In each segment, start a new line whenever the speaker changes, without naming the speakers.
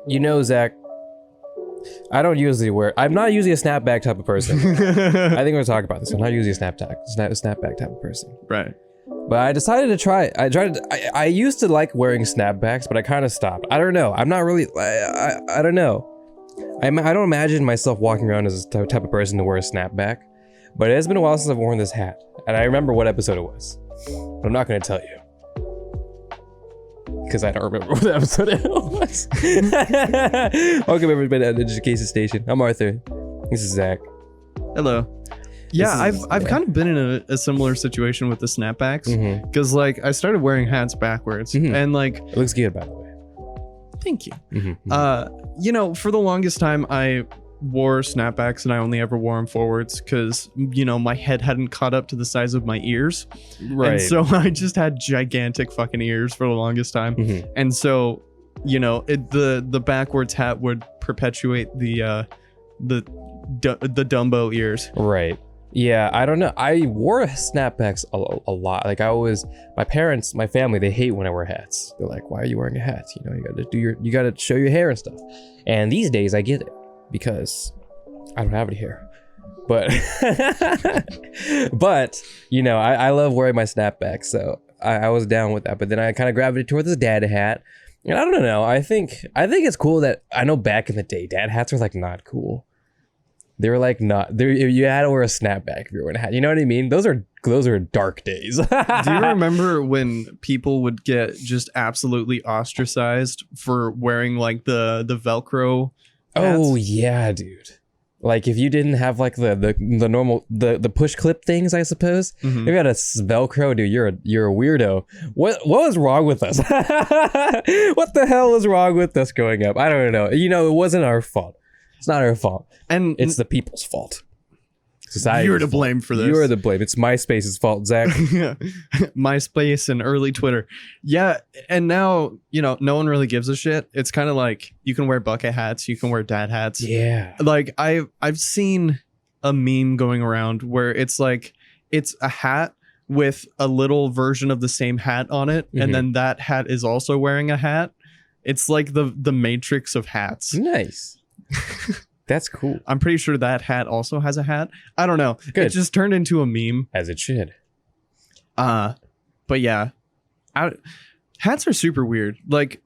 You know, Zach, I'm not usually a snapback type of person. I think we're talking about this. I'm not usually a snapback type of person.
Right.
But I decided to try it. I used to like wearing snapbacks, but I kind of stopped. I don't know. I'm not really, I don't know. I don't imagine myself walking around as a type of person to wear a snapback, but it has been a while since I've worn this hat. And I remember what episode it was. But I'm not going to tell you. Because I don't remember what episode it was. Welcome everybody to the Education Station. I'm Arthur. This is Zach.
Hello. Yeah, I've kind of been in a similar situation with the snapbacks. Because like I started wearing hats backwards. And like...
It looks good, by the way.
Thank you. You know, for the longest time, I wore snapbacks and I only ever wore them forwards because, you know, my head hadn't caught up to the size of my ears.
Right.
And so I just had gigantic fucking ears for the longest time. And so, you know, the backwards hat would perpetuate the Dumbo ears.
Right. Yeah, I don't know. I wore snapbacks a lot. Like my family, they hate when I wear hats. They're like, "Why are you wearing a hat? You know, you gotta show your hair and stuff." And these days, I get it because I don't have any hair. But, but you know, I love wearing my snapbacks, so I was down with that. But then I kind of gravitated towards this dad hat, and I don't know. I think it's cool that I know back in the day, dad hats were like not cool. They were like not there. You had to wear a snapback if you were wearing a hat. You know what I mean? Those are dark days.
Do you remember when people would get just absolutely ostracized for wearing like the Velcro hats? Oh
yeah, dude. Like if you didn't have like the normal the push clip things, I suppose. If you had a Velcro, dude, you're a weirdo. What was wrong with us? What the hell was wrong with us growing up? I don't know. You know, it wasn't our fault. It's not our fault. And it's the people's fault. Society's
You're to blame for this.
You're to blame. It's MySpace's fault, Zach.
MySpace and early Twitter. Yeah, and now, you know, no one really gives a shit. It's kind of like you can wear bucket hats, you can wear dad hats.
Yeah.
Like I've seen a meme going around where it's like it's a hat with a little version of the same hat on it, and then that hat is also wearing a hat. It's like the Matrix of hats.
Nice. That's cool.
I'm pretty sure that hat also has a hat. I don't know. Good. It just turned into a meme.
As it should.
But yeah. Hats are super weird. Like,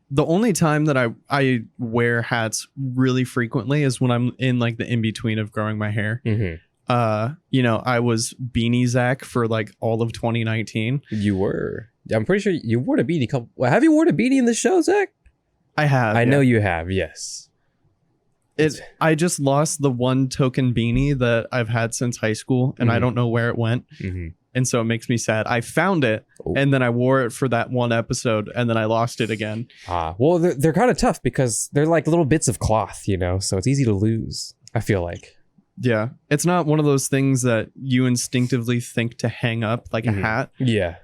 the only time that I wear hats really frequently is when I'm in, like, the in-between of growing my hair. You know, I was Beanie Zach for, like, all of 2019.
You were. I'm pretty sure you wore a beanie have you worn a beanie in the show, Zach?
I have.
I know you have, yes.
I just lost the one token beanie that I've had since high school, and I don't know where it went. And so it makes me sad. I found it, and then I wore it for that one episode, and then I lost it again.
Well, they're kind of tough because they're like little bits of cloth, you know, so it's easy to lose, I feel like.
Yeah. It's not one of those things that you instinctively think to hang up like a hat.
Yeah.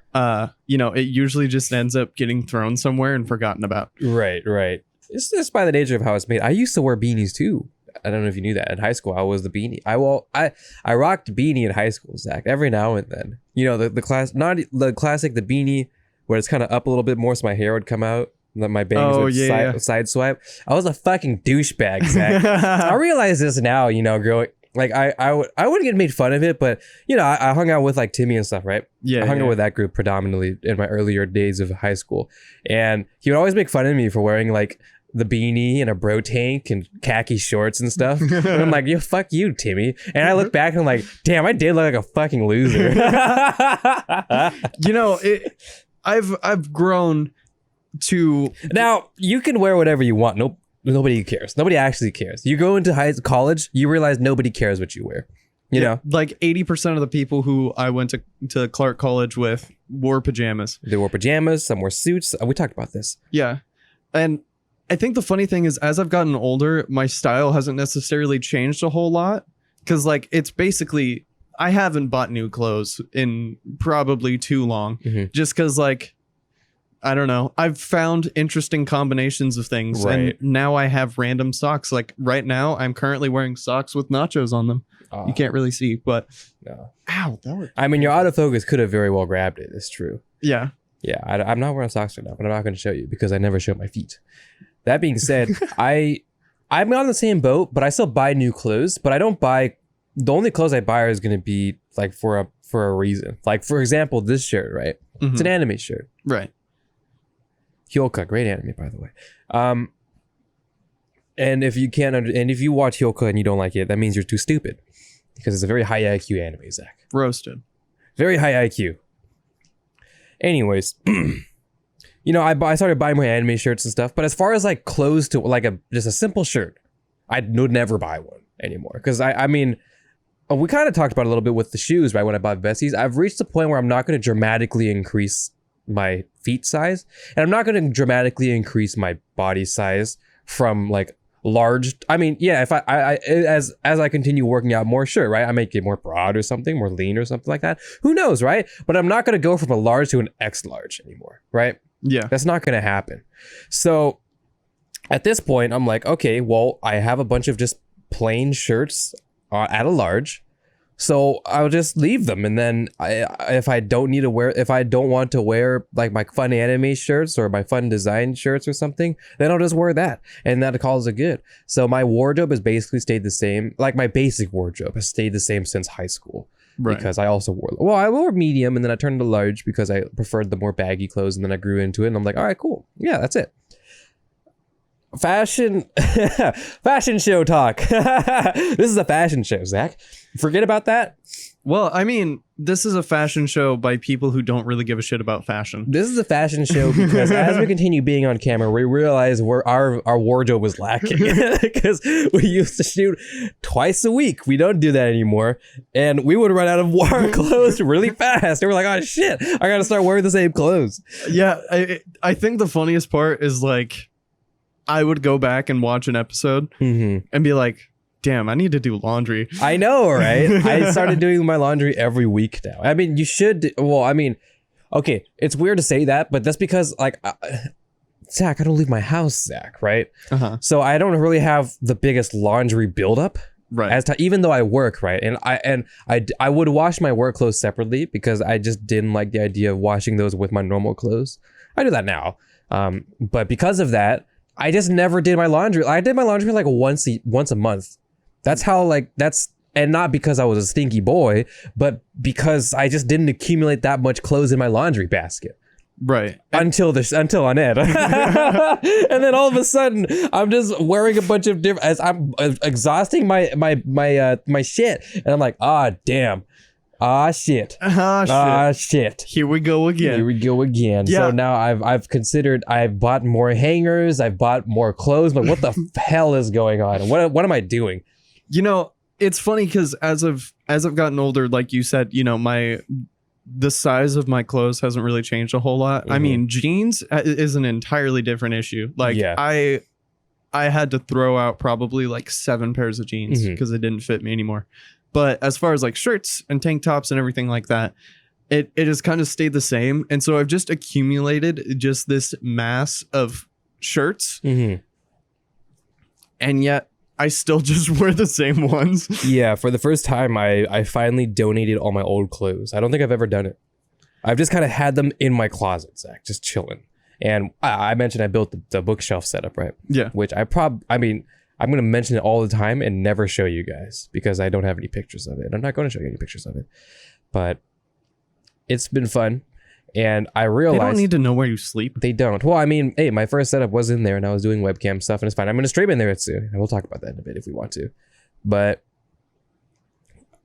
You know, it usually just ends up getting thrown somewhere and forgotten about.
Right. It's just by the nature of how it's made. I used to wear beanies too. I don't know if you knew that. In high school, I was the beanie. I rocked beanie in high school, Zach, every now and then. You know, the classic, the beanie where it's kind of up a little bit more so my hair would come out. My bangs would side swipe. I was a fucking douchebag, Zach. I realize this now, you know, growing. Like I wouldn't get made fun of it, but you know, I hung out with like Timmy and stuff, right?
Yeah.
I hung out with that group predominantly in my earlier days of high school. And he would always make fun of me for wearing like the beanie and a bro tank and khaki shorts and stuff. And I'm like, yo, fuck you, Timmy. And I look back and I'm like, damn, I did look like a fucking loser.
You know, I've grown to
now you can wear whatever you want. Nope. Nobody cares. Nobody actually cares. You go into college, you realize nobody cares what you wear. You know?
Like 80% of the people who I went to Clark College with wore pajamas.
They wore pajamas, some wore suits. We talked about this.
Yeah. And I think the funny thing is, as I've gotten older, my style hasn't necessarily changed a whole lot. Because, like, it's basically, I haven't bought new clothes in probably too long. Just because, like, I don't know. I've found interesting combinations of things. Right. And now I have random socks. Like right now, I'm currently wearing socks with nachos on them. You can't really see, but...
No.
Ow, that was...
I mean, your autofocus could have very well grabbed it. It's true.
Yeah.
Yeah, I'm not wearing socks right now, but I'm not going to show you because I never show my feet. That being said, I'm on the same boat, but I still buy new clothes, but I don't buy, the only clothes I buy is going to be like for a reason. Like, for example, this shirt, right? It's an anime shirt.
Right.
Hyoka, great anime, by the way. And if you can't, and if you watch Hyoka and you don't like it, that means you're too stupid because it's a very high IQ anime, Zach.
Roasted.
Very high IQ. Anyways, you know, I started buying more anime shirts and stuff, but as far as like clothes to like just a simple shirt, I would never buy one anymore. Because I mean, we kind of talked about it a little bit with the shoes, right? When I bought Vessies, I've reached the point where I'm not going to dramatically increase my feet size, and I'm not going to dramatically increase my body size from like large. I mean, yeah, if as I continue working out more, sure, right? I might get more broad or something, more lean or something like that. Who knows, right? But I'm not going to go from a large to an X large anymore, right?
Yeah.
That's not going to happen. So at this point, I'm like, okay, well, I have a bunch of just plain shirts at a large. So I'll just leave them. And then if I don't want to wear like my fun anime shirts or my fun design shirts or something, then I'll just wear that. And that calls it good. So my wardrobe has basically stayed the same. Like my basic wardrobe has stayed the same since high school. Right. Because I also I wore medium and then I turned to large because I preferred the more baggy clothes, and then I grew into it and I'm like, all right, cool. Yeah, that's it. Fashion show talk. This is a fashion show, Zach. Forget about that.
Well, I mean, this is a fashion show by people who don't really give a shit about fashion.
This is a fashion show because as we continue being on camera, we realize our wardrobe was lacking because we used to shoot twice a week. We don't do that anymore, and we would run out of clothes really fast. And we're like, oh shit, I gotta start wearing the same clothes.
Yeah, I think the funniest part is like, I would go back and watch an episode and be like, damn, I need to do laundry.
I know, right? I started doing my laundry every week now. I mean, you should. Well, I mean, okay, it's weird to say that, but that's because, like, Zach, I don't leave my house, Zach, right? So I don't really have the biggest laundry buildup.
Right.
Even though I work, right? And I would wash my work clothes separately because I just didn't like the idea of washing those with my normal clothes. I do that now. But because of that, I just never did my laundry. I did my laundry like once a month. That's how, like, and not because I was a stinky boy, but because I just didn't accumulate that much clothes in my laundry basket.
Right.
Until on Ed. And then all of a sudden I'm just wearing a bunch of different, as I'm exhausting my shit. And I'm like, damn. Shit. Shit.
Here we go again. Yeah.
So now I've bought more hangers. I've bought more clothes. But what the hell is going on? What am I doing?
You know, it's funny because as I've gotten older, like you said, you know, the size of my clothes hasn't really changed a whole lot. I mean, jeans is an entirely different issue. Like, yeah. I had to throw out probably like 7 pairs of jeans because it didn't fit me anymore. But as far as like shirts and tank tops and everything like that, it has kind of stayed the same. And so I've just accumulated just this mass of shirts. And yet I still just wear the same ones. Yeah, for the first time, I finally donated all my old clothes. I don't think I've ever done it. I've just kind of had them in my closet, Zach, just chilling. And I mentioned I built the bookshelf setup, right? Yeah. Which I'm going to mention it all the time and never show you guys because I don't have any pictures of it. I'm not going to show you any pictures of it. But it's been fun. And I realized... They don't need to know where you sleep. They don't. Well, I mean, hey, my first setup was in there and I was doing webcam stuff and it's fine. I'm going to stream in there soon. And we'll talk about that in a bit if we want to. But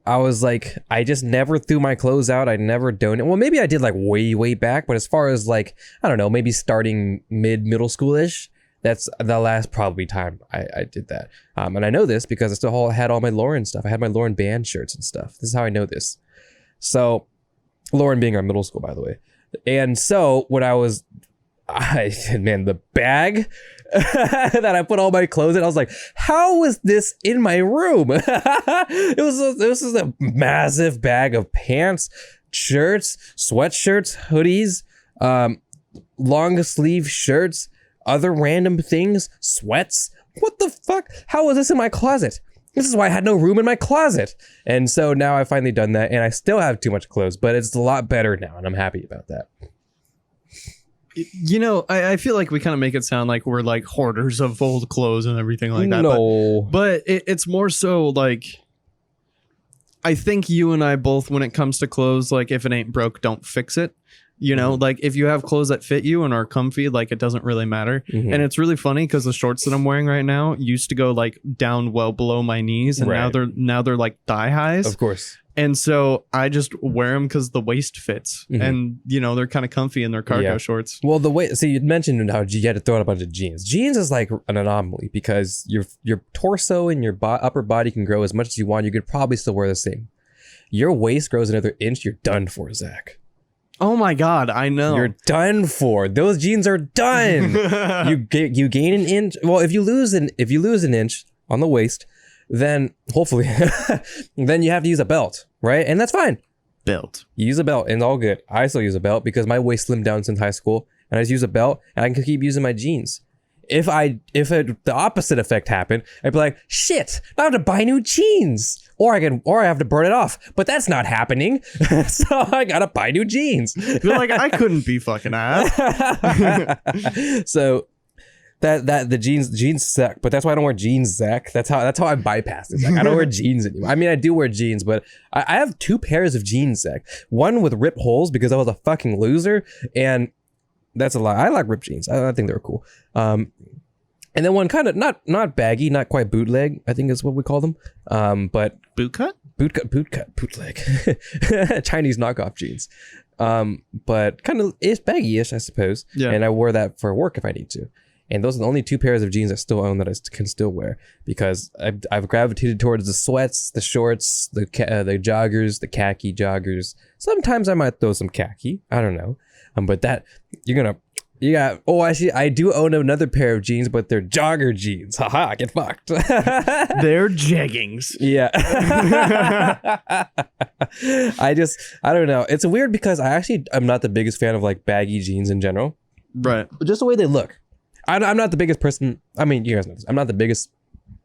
I was like, I just never threw my clothes out. I never donated. Well, maybe I did like way back. But as far as like, I don't know, maybe starting middle school-ish, that's the last probably time I did that. And I know this because I still had all my Lauren stuff. I had my Lauren band shirts and stuff. This is how I know this. So, Lauren being our middle school, by the way. And so, when the bag that I put all my clothes in, I was like, how was this in my room? This was a massive bag of pants, shirts, sweatshirts, hoodies, long sleeve shirts, other random things, sweats. What the fuck? How was this in my closet? This is why I had no room in my closet. And so now I've finally done that and I still have too much clothes, but it's a lot better now and I'm happy about that. You know, I feel like we kind of make it sound like we're like hoarders of old clothes and everything like that.
No.
But it's more so like, I think you and I both, when it comes to clothes, like if it ain't broke, don't fix it. You know, like if you have clothes that fit you and are comfy, like it doesn't really matter.
Mhm.
And it's really funny because the shorts that I'm wearing right now used to go like down well below my knees, and
Right.
now they're like thigh highs.
Of course.
And so I just wear them because the waist fits,
Mhm.
and you know they're kind of comfy in their cargo
Yeah.
shorts.
Well, the way, so you mentioned how you had to throw out a bunch of jeans. Jeans is like an anomaly because your torso and your upper body can grow as much as you want. You could probably still wear the same. Your waist grows another inch, you're done for, Zach.
Oh my god, I know.
You're done for. Those jeans are done. you gain an inch. Well, if you lose an inch on the waist, then hopefully, then you have to use a belt, right? And that's fine.
Built.
You use a belt and all good. I still use a belt because my waist slimmed down since high school, and I just use a belt and I can keep using my jeans. If the opposite effect happened, I'd be like, shit, I have to buy new jeans. Or I have to burn it off. But that's not happening. So I gotta buy new jeans.
You're like, I couldn't be fucking ass.
So that the jeans suck, but that's why I don't wear jeans, Zach. That's how I bypass it, Zach. I don't wear jeans anymore. I mean, I do wear jeans, but I have 2 pairs of jeans, Zach. One with ripped holes because I was a fucking loser, and that's a lie. I like ripped jeans. I think they're cool. And then one kind of not baggy, not quite bootleg, I think is what we call them. But
Bootcut?
Bootleg. Chinese knockoff jeans. But kind of is baggy-ish, I suppose.
Yeah.
And I wore that for work if I need to. And those are the only 2 pairs of jeans I still own that I can still wear because I've gravitated towards the sweats, the shorts, the joggers, the khaki joggers. Sometimes I might throw some khaki. I don't know. But that I do own another pair of jeans, but they're jogger jeans. Haha, get fucked.
They're jeggings.
Yeah. I don't know. It's weird because I'm not the biggest fan of like baggy jeans in general.
Right.
Just the way they look. I'm not the biggest person. I mean, you guys know this. I'm not the biggest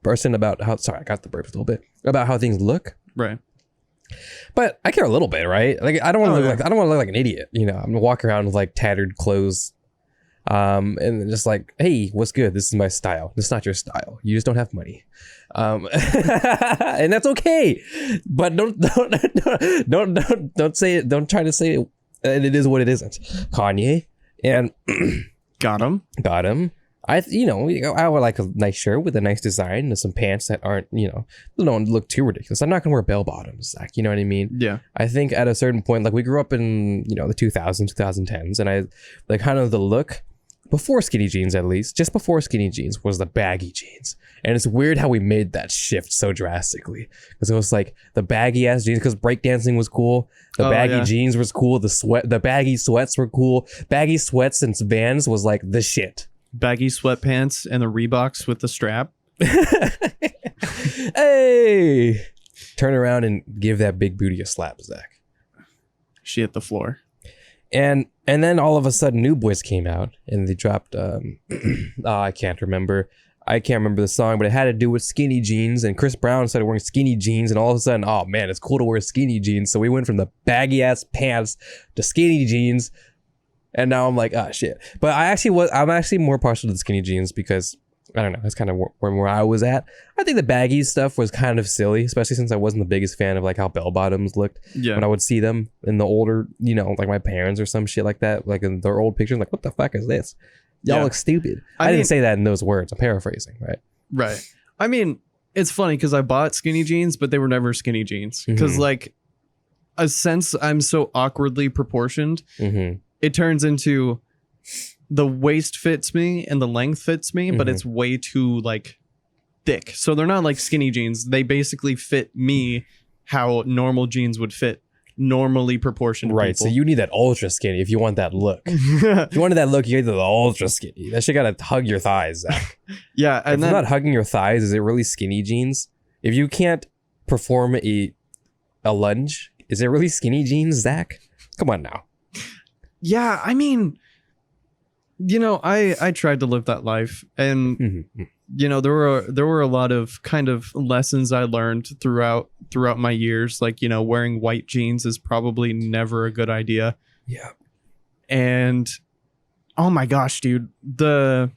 person about how, sorry, I got the burps a little bit, about how things look.
Right.
But I care a little bit, right? Like I don't want to look like an idiot, you know. I'm gonna walk around with like tattered clothes. And just like, hey, what's good? This is my style. This is not your style. You just don't have money. And that's okay. But don't say it. Don't try to say it. And it is what it isn't. Kanye and
Got him.
I would like a nice shirt with a nice design and some pants that aren't, don't look too ridiculous. I'm not gonna wear bell bottoms, Zach. You know what I mean?
Yeah.
I think at a certain point, like we grew up in, the 2000s, 2010s, and I like kind of the look before skinny jeans, at least, just before skinny jeans was the baggy jeans. And it's weird how we made that shift so drastically because it was like the baggy ass jeans because breakdancing was cool. The baggy jeans was cool. The baggy sweats were cool. Baggy sweats and Vans was like the shit.
Baggy sweatpants and the Reeboks with the strap.
Hey, turn around and give that big booty a slap, Zach.
She hit the floor.
And then all of a sudden New Boys came out and they dropped I can't remember the song, but it had to do with skinny jeans, and Chris Brown started wearing skinny jeans, and all of a sudden, oh man, it's cool to wear skinny jeans. So we went from the baggy ass pants to skinny jeans. And now I'm like, oh shit. But I'm actually more partial to the skinny jeans because I don't know, that's kind of where I was at. I think the baggy stuff was kind of silly, especially since I wasn't the biggest fan of like how bell bottoms looked.
Yeah.
When I would see them in the older, like my parents or some shit like that, like in their old pictures, like what the fuck is this? Y'all look stupid. I didn't say that in those words. I'm paraphrasing, right?
Right. I mean, it's funny because I bought skinny jeans, but they were never skinny jeans. Because like, since I'm so awkwardly proportioned, it turns into the waist fits me and the length fits me, but it's way too like thick. So they're not like skinny jeans. They basically fit me how normal jeans would fit normally proportioned
right
people.
So you need that ultra skinny if you want that look. If you wanted that look, you need the ultra skinny. That shit gotta hug your thighs, Zach.
Yeah. And
if it's not hugging your thighs, is it really skinny jeans? If you can't perform a lunge, is it really skinny jeans, Zach? Come on now.
Yeah, I mean, I tried to live that life, and there were a lot of kind of lessons I learned throughout my years. Like, wearing white jeans is probably never a good idea.
Yeah.
And Oh my gosh, dude. I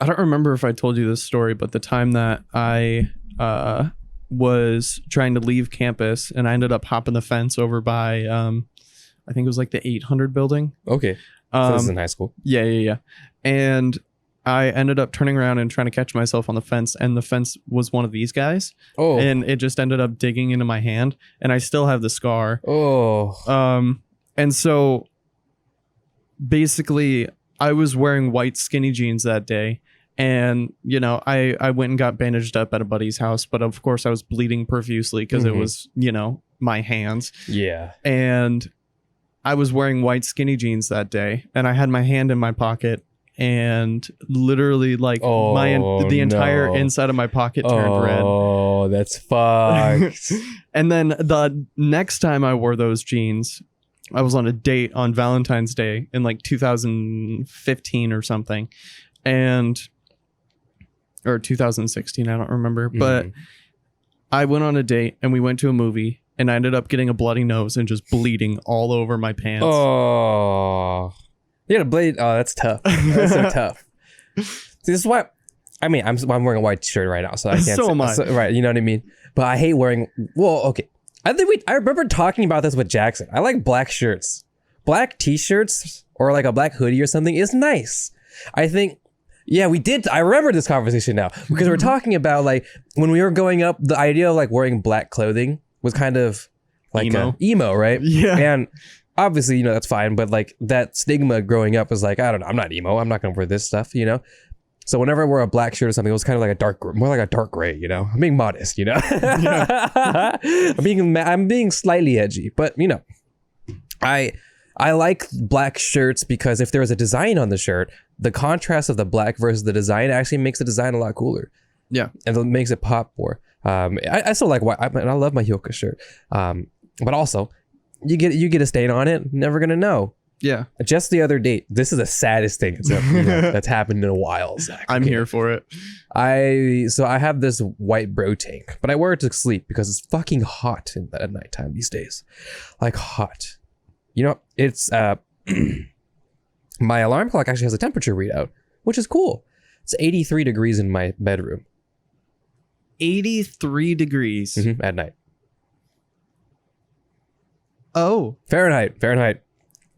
don't remember if I told you this story, but the time that I was trying to leave campus and I ended up hopping the fence over by I think it was like the 800 building.
Okay. So this is in high school.
Yeah. And I ended up turning around and trying to catch myself on the fence, and the fence was one of these guys.
Oh.
And it just ended up digging into my hand, and I still have the scar.
Oh.
And so basically I was wearing white skinny jeans that day, and you know, I went and got bandaged up at a buddy's house, but of course I was bleeding profusely because it was, you know, my hands.
Yeah.
And I was wearing white skinny jeans that day, and I had my hand in my pocket, and literally like the entire inside of my pocket turned red.
Oh, that's fucked.
And then the next time I wore those jeans, I was on a date on Valentine's Day in like 2015 or something, or 2016, I don't remember. But I went on a date and we went to a movie, and I ended up getting a bloody nose and just bleeding all over my pants.
Oh, you got a blade. Oh, that's tough. That's so tough. See, this is why. I mean, I'm wearing a white shirt right now, so I can't.
So am I.
Right, you know what I mean. But I hate wearing. Well, okay. I remember talking about this with Jackson. I like black shirts, black t-shirts, or like a black hoodie or something is nice. I think. Yeah, we did. I remember this conversation now because we're talking about like when we were growing up, the idea of like wearing black clothing was kind of like emo, right?
Yeah.
And obviously, you know, that's fine, but like that stigma growing up was like, I don't know, I'm not emo. I'm not gonna wear this stuff, you know? So whenever I wore a black shirt or something, it was kind of like more like a dark gray, you know? I'm being modest, you know? I'm being slightly edgy, but you know, I like black shirts because if there was a design on the shirt, the contrast of the black versus the design actually makes the design a lot cooler.
Yeah.
And it makes it pop more. I still like white, and I love my Hyoka shirt. But also, you get a stain on it, never gonna know.
Yeah.
Just the other day, this is the saddest thing that's happened in a while, Zach.
I'm here for it.
I have this white bro tank, but I wear it to sleep because it's fucking hot at nighttime these days. Like hot. You know, it's my alarm clock actually has a temperature readout, which is cool. It's 83 degrees in my bedroom.
83 degrees
at night.
Oh,
Fahrenheit.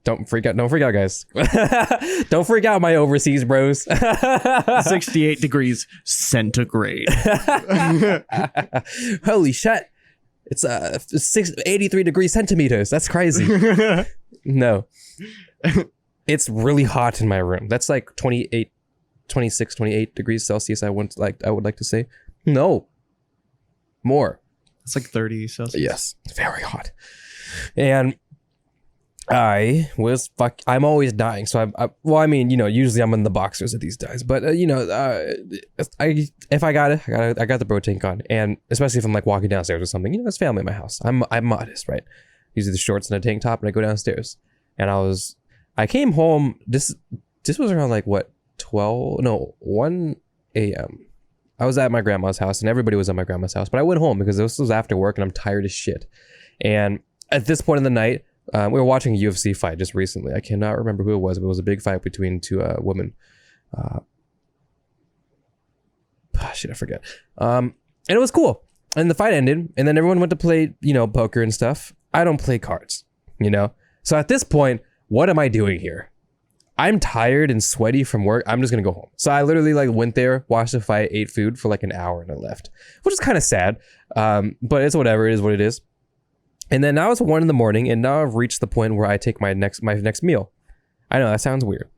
Don't freak out, guys. Don't freak out, my overseas bros.
68 degrees centigrade.
Holy shit. It's 83 degrees centimeters. That's crazy. No. It's really hot in my room. That's like 26, 28 degrees Celsius, I would like to say. No. More.
It's like 30 Celsius.
Yes. Very hot. And I'm always dying. So well, I mean, you know, usually I'm in the boxers at these days, but you know, if I got the bro tank on, and especially if I'm like walking downstairs or something, you know, there's family in my house. I'm modest, right? Usually the shorts and a tank top, and I go downstairs, and I came home. This was around like what 1 a.m. I was at my grandma's house, and everybody was at my grandma's house, but I went home because this was after work, and I'm tired as shit. And at this point in the night, we were watching a UFC fight just recently. I cannot remember who it was, but it was a big fight between two women. Shit, I forget. And it was cool. And the fight ended, and then everyone went to play, you know, poker and stuff. I don't play cards, you know? So at this point, what am I doing here? I'm tired and sweaty from work. I'm just gonna go home. So I literally like went there, watched the fight, ate food for like an hour, and I left, which is kind of sad. But it's whatever. It is what it is. And then now it's 1 a.m, and now I've reached the point where I take my next meal. I know that sounds weird,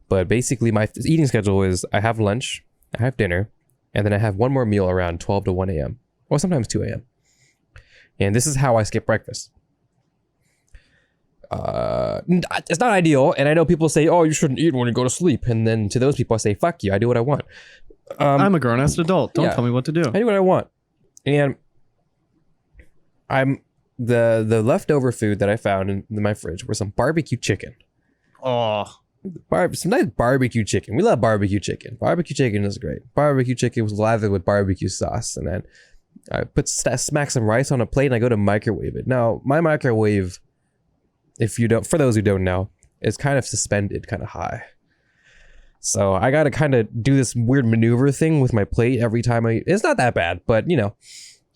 but basically my eating schedule is I have lunch, I have dinner, and then I have one more meal around 12 to 1 a.m. or sometimes 2 a.m. And this is how I skip breakfast. It's not ideal, and I know people say, "Oh, you shouldn't eat when you go to sleep," and then to those people I say, "Fuck you! I do what I want."
I'm a grown-ass adult. Don't tell me what to do.
I do what I want, and the leftover food that I found in my fridge were some barbecue chicken.
Oh,
some nice barbecue chicken. We love barbecue chicken. Barbecue chicken is great. Barbecue chicken was lathered with barbecue sauce, and then I smack some rice on a plate, and I go to microwave it. Now my microwave, for those who don't know, is kind of suspended, kind of high. So I got to kind of do this weird maneuver thing with my plate every time it's not that bad, but you know,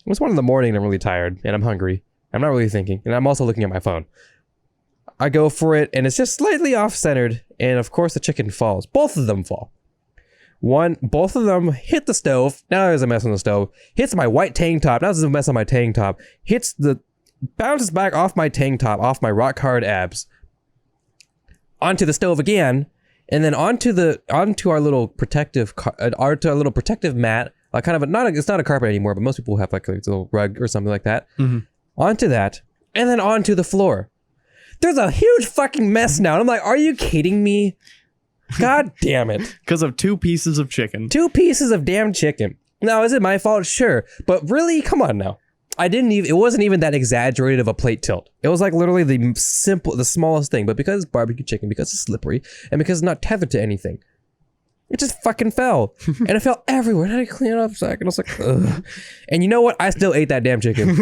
it's 1 a.m. and I'm really tired and I'm hungry. I'm not really thinking. And I'm also looking at my phone. I go for it and it's just slightly off centered. And of course the chicken falls. Both of them fall. Both of them hit the stove. Now there's a mess on the stove. Hits my white tank top. Now there's a mess on my tank top. Bounces back off my tank top, off my rock hard abs. Onto the stove again. And then onto our little protective mat, like kind of it's not a carpet anymore, but most people have like a little rug or something like that. Mm-hmm. Onto that, and then onto the floor. There's a huge fucking mess now. And I'm like, are you kidding me? God damn it!
Because of 2 pieces of chicken.
2 pieces of damn chicken. Now, is it my fault? Sure, but really, come on now. It wasn't even that exaggerated of a plate tilt. It was like literally the smallest thing, but because it's barbecue chicken, because it's slippery, and because it's not tethered to anything, it just fucking fell. And it fell everywhere. And I had to clean it up a second. I was like, ugh. And you know what? I still ate that damn chicken.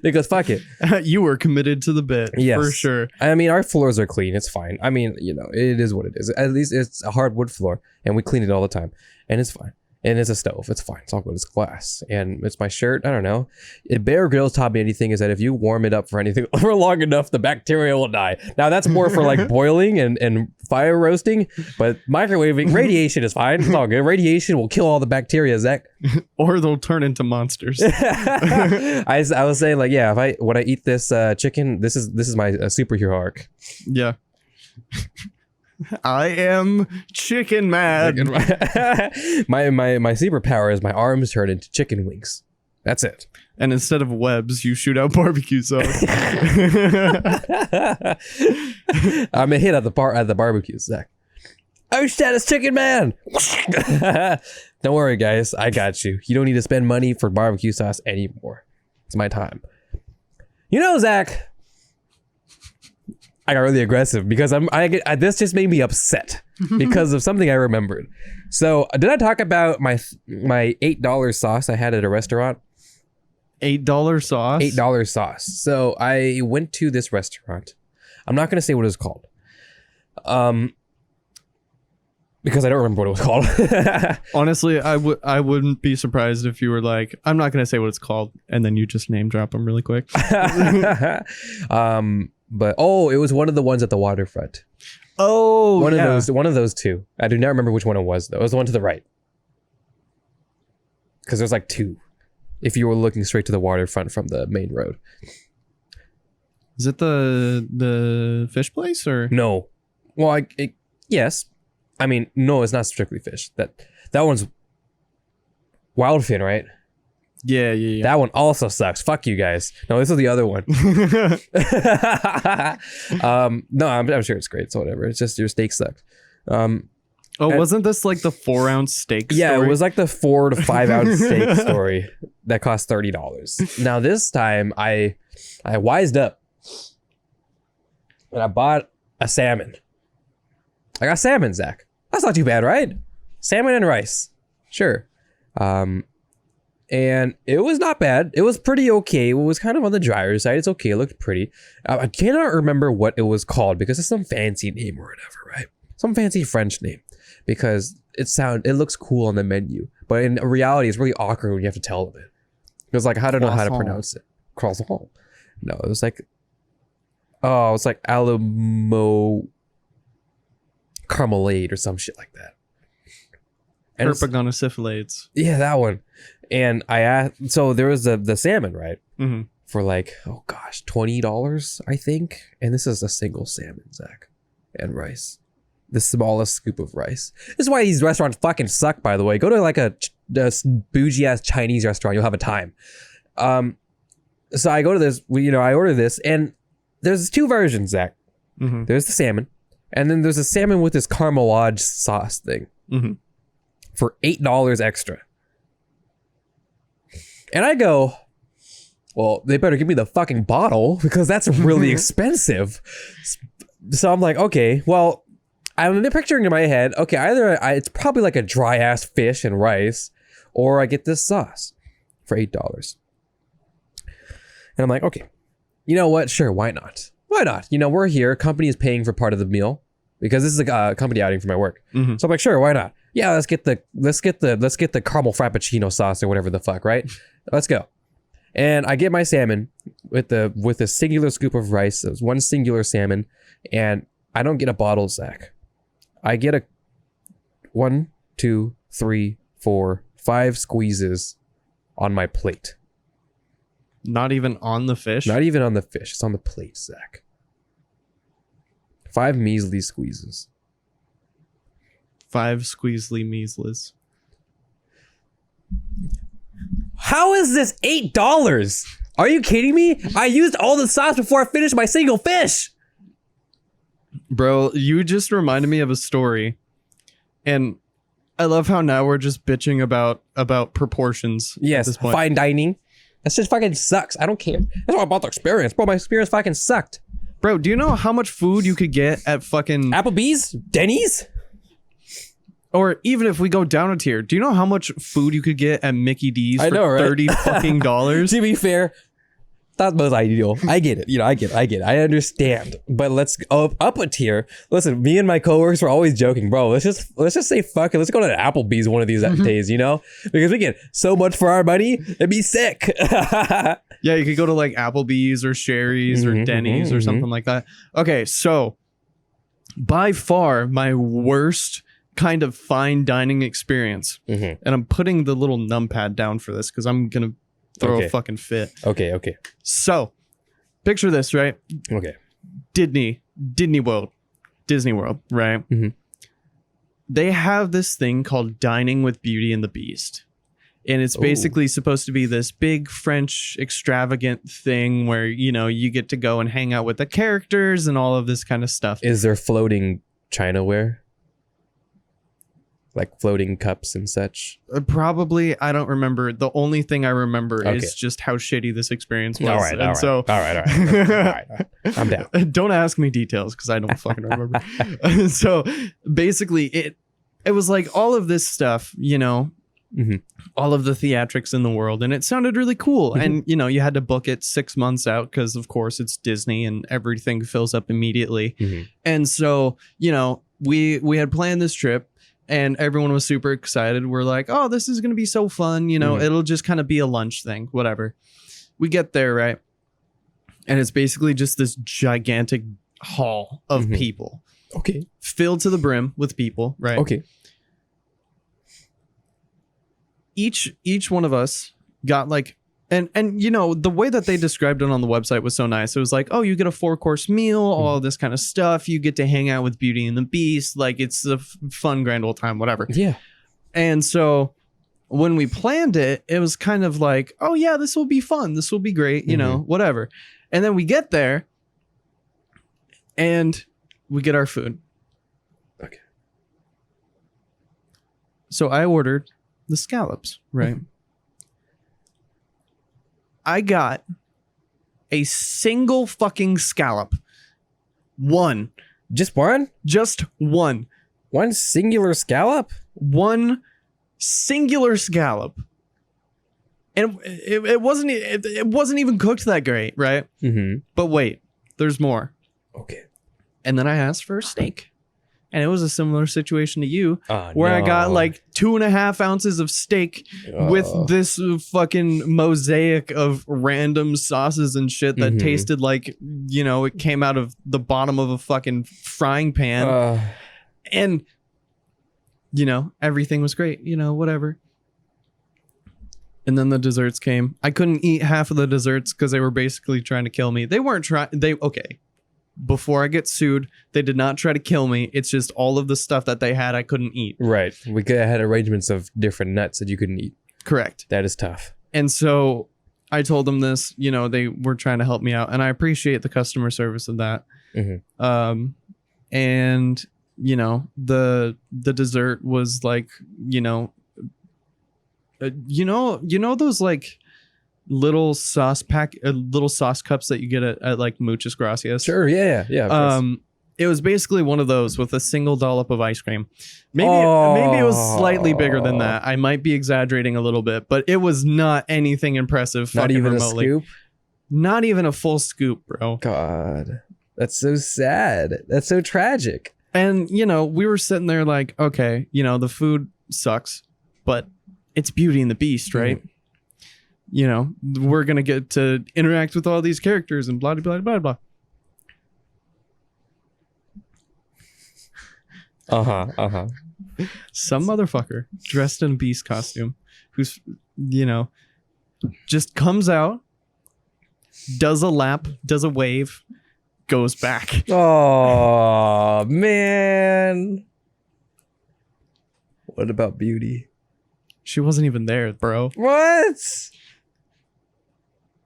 Because fuck it.
You were committed to the bit,
yes,
for sure.
I mean, our floors are clean. It's fine. I mean, you know, it is what it is. At least it's a hardwood floor, and we clean it all the time. And it's fine. And it's a stove. It's fine. It's all good. It's glass. And it's my shirt. I don't know. If Bear Grylls taught me anything, is that if you warm it up for anything for long enough, the bacteria will die. Now, that's more for like boiling and fire roasting. But microwaving, radiation is fine. It's all good. Radiation will kill all the bacteria, Zach.
Or they'll turn into monsters.
I was saying, like, yeah, when I eat this chicken, this is my superhero arc.
Yeah. I am chicken mad.
my superpower is my arms turn into chicken wings. That's it.
And instead of webs, you shoot out barbecue sauce.
I'm a hit at the barbecue, Zach. Oh, status chicken man. Don't worry, guys. I got you. You don't need to spend money for barbecue sauce anymore. It's my time. You know, Zach, I got really aggressive because this just made me upset because of something I remembered. So did I talk about my $8 sauce I had at a restaurant?
$8 sauce?
$8 sauce. So I went to this restaurant. I'm not going to say what it was called. Because I don't remember what it was called.
Honestly, I wouldn't be surprised if you were like, I'm not going to say what it's called. And then you just name drop them really quick.
But it was one of the ones at the waterfront.
Oh,
one of those two. I do not remember which one it was though. It was the one to the right. Because there's like 2. If you were looking straight to the waterfront from the main road.
Is it the fish place or
no? Well, yes. I mean, no, it's not strictly fish. That one's Wildfin, right?
Yeah.
That one also sucks. Fuck you guys. No, this is the other one. No, I'm sure it's great. So whatever. It's just your steak sucks.
Wasn't this like the 4-ounce steak story?
Yeah, it was like the 4 to 5 ounce steak story that cost $30. Now this time I wised up and I bought a salmon. I got salmon, Zach. That's not too bad, right? Salmon and rice. Sure. And it was not bad. It was pretty okay. It was kind of on the drier side. It's okay. It looked pretty. I cannot remember what it was called because it's some fancy name or whatever, right? Some fancy French name because it looks cool on the menu. But in reality, it's really awkward when you have to tell them it. Because like, I don't know how to pronounce it. Croissant. No, it was like, it's like Alamo Carmelade or some shit like that.
Herpagonosyphilades.
Yeah, that one. And I asked, so there was the salmon, right?
Mm-hmm.
For like, $20, I think. And this is a single salmon, Zach. And rice. The smallest scoop of rice. This is why these restaurants fucking suck, by the way. Go to like a bougie ass Chinese restaurant. You'll have a time. So I go to this, I order this, and there's 2 versions, Zach.
Mm-hmm.
There's the salmon, and then there's a salmon with this caramelage sauce thing.
Mm-hmm.
For $8 extra. And I go, well, they better give me the fucking bottle because that's really expensive. So I'm like, okay, well, I'm picturing in my head, okay, either it's probably like a dry ass fish and rice, or I get this sauce for $8. And I'm like, okay, you know what? Sure, why not? Why not? We're here. Company is paying for part of the meal. because this is a company outing for my work.
Mhm.
So I'm like, sure, why not? Yeah, let's get the caramel frappuccino sauce or whatever the fuck, right? Let's go. And I get my salmon with a singular scoop of rice. It was one singular salmon, and I don't get a bottle, Zach. I get a 1, 2, 3, 4, 5 squeezes on my plate.
Not even on the fish?
Not even on the fish. It's on the plate, Zach. 5 measly squeezes.
5 squeezely measles.
How is this $8? Are you kidding me? I used all the sauce before I finished my single fish.
Bro, you just reminded me of a story. And I love how now we're just bitching about proportions.
Yes,
at this point.
fine dining. That just fucking sucks. I don't care. That's all about the experience. Bro, my experience fucking sucked.
Bro, do you know how much food you could get at fucking
Applebee's? Denny's?
or even if we go down a tier, do you know how much food you could get at Mickey D's for
I know, right?
$30 fucking dollars?
To be fair, that's most ideal. I get it. I get it. I understand. But let's go up a tier. Listen, me and my coworkers were always joking, bro. Let's just say fuck it. Let's go to Applebee's one of these days, because we get so much for our money. It'd be sick.
Yeah, you could go to like Applebee's or Sherry's or Denny's or something like that. Okay, so by far my worst kind of fine dining experience, and I'm putting the little numpad down for this because I'm gonna throw a fucking fit.
Okay.
So picture this, right?
Okay.
Disney World, right?
Mhm.
They have this thing called Dining with Beauty and the Beast. And it's basically supposed to be this big French extravagant thing where, you get to go and hang out with the characters and all of this kind of stuff.
Is there floating Chinaware? Like floating cups and such?
Probably, I don't remember. The only thing I remember is just how shitty this experience was.
All right. I'm down.
Don't ask me details because I don't fucking remember. So basically, it was like all of this stuff, all of the theatrics in the world, and it sounded really cool. And you had to book it 6 months out because of course it's Disney and everything fills up immediately. And so we had planned this trip and everyone was super excited. We're like, oh, this is gonna be so fun, it'll just kind of be a lunch thing, whatever. We get there, right, and it's basically just this gigantic hall of people, filled to the brim with people, right? Each one of us got like, and the way that they described it on the website was so nice. It was like, oh, you get a 4-course meal, all this kind of stuff. You get to hang out with Beauty and the Beast. Like it's a fun grand old time, whatever.
Yeah.
And so when we planned it, it was kind of like, oh yeah, this will be fun. This will be great, whatever. And then we get there and we get our food.
Okay.
So I ordered the scallops, right? I got a single fucking scallop. One.
Just one?
Just one.
One singular scallop?
One singular scallop. And it wasn't even cooked that great, right? But wait, there's more.
Okay.
And then I asked for a steak. And it was a similar situation to you, where I got like 2.5 ounces of steak with this fucking mosaic of random sauces and shit that tasted like, it came out of the bottom of a fucking frying pan. And, everything was great, whatever. And then the desserts came. I couldn't eat half of the desserts because they were basically trying to kill me. They weren't trying. Before I get sued, they did not try to kill me. It's just all of the stuff that they had I couldn't eat.
Right. We could have had arrangements of different nuts that you couldn't eat.
Correct.
That is tough.
And so I told them this, they were trying to help me out. And I appreciate the customer service of that. And, the dessert was like, those like little sauce cups that you get at like Muchas Gracias.
Sure, yeah.
It was basically one of those with a single dollop of ice cream. Maybe it was slightly bigger than that. I might be exaggerating a little bit, but it was not anything impressive.
Not even
remotely.
A scoop?
Not even a full scoop, bro.
God, that's so sad. That's so tragic.
And, we were sitting there like, okay, the food sucks, but it's Beauty and the Beast, right? We're going to get to interact with all these characters and blah, blah, blah, blah. Some motherfucker dressed in a Beast costume who's, just comes out, does a lap, does a wave, goes back.
Oh, man. What about Beauty?
She wasn't even there, bro.
What?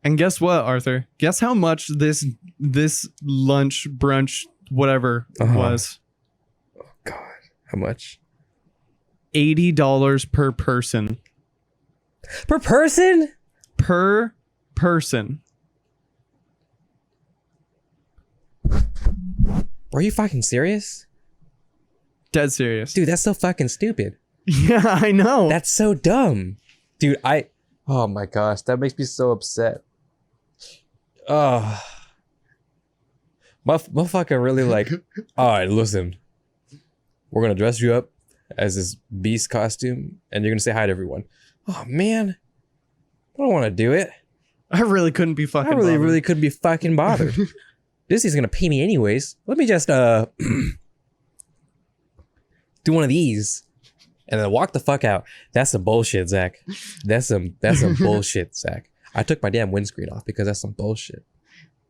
And guess what, Arthur? Guess how much this lunch, brunch, whatever was?
Oh, God. How much?
$80 per person.
Per person?
Per person.
Are you fucking serious?
Dead serious.
Dude, that's so fucking stupid.
Yeah, I know.
That's so dumb. Dude, oh my gosh, that makes me so upset. Motherfucker really like, all right, listen. We're going to dress you up as this Beast costume and you're going to say hi to everyone. Oh, man. I don't want to do it.
I really couldn't be fucking
bothered.
really
couldn't be fucking bothered. Disney's going to pay me anyways. Let me just do one of these and then walk the fuck out. That's some bullshit, Zach. That's some bullshit, Zach. I took my damn windscreen off because that's some bullshit.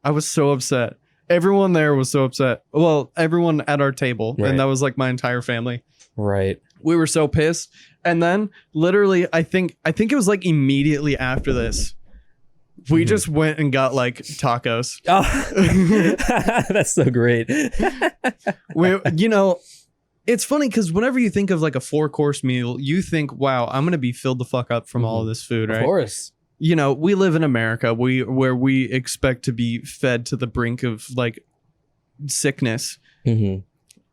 I was so upset. Everyone there was so upset. Well, everyone at our table,
right.
And that was like my entire family.
Right.
We were so pissed. And then literally, I think it was like immediately after this, we just went and got like tacos.
Oh, that's so great.
It's funny because whenever you think of like a 4-course meal, you think, wow, I'm going to be filled the fuck up from all of this food, right?
Of course.
We live in America where we expect to be fed to the brink of like sickness.
Mm-hmm.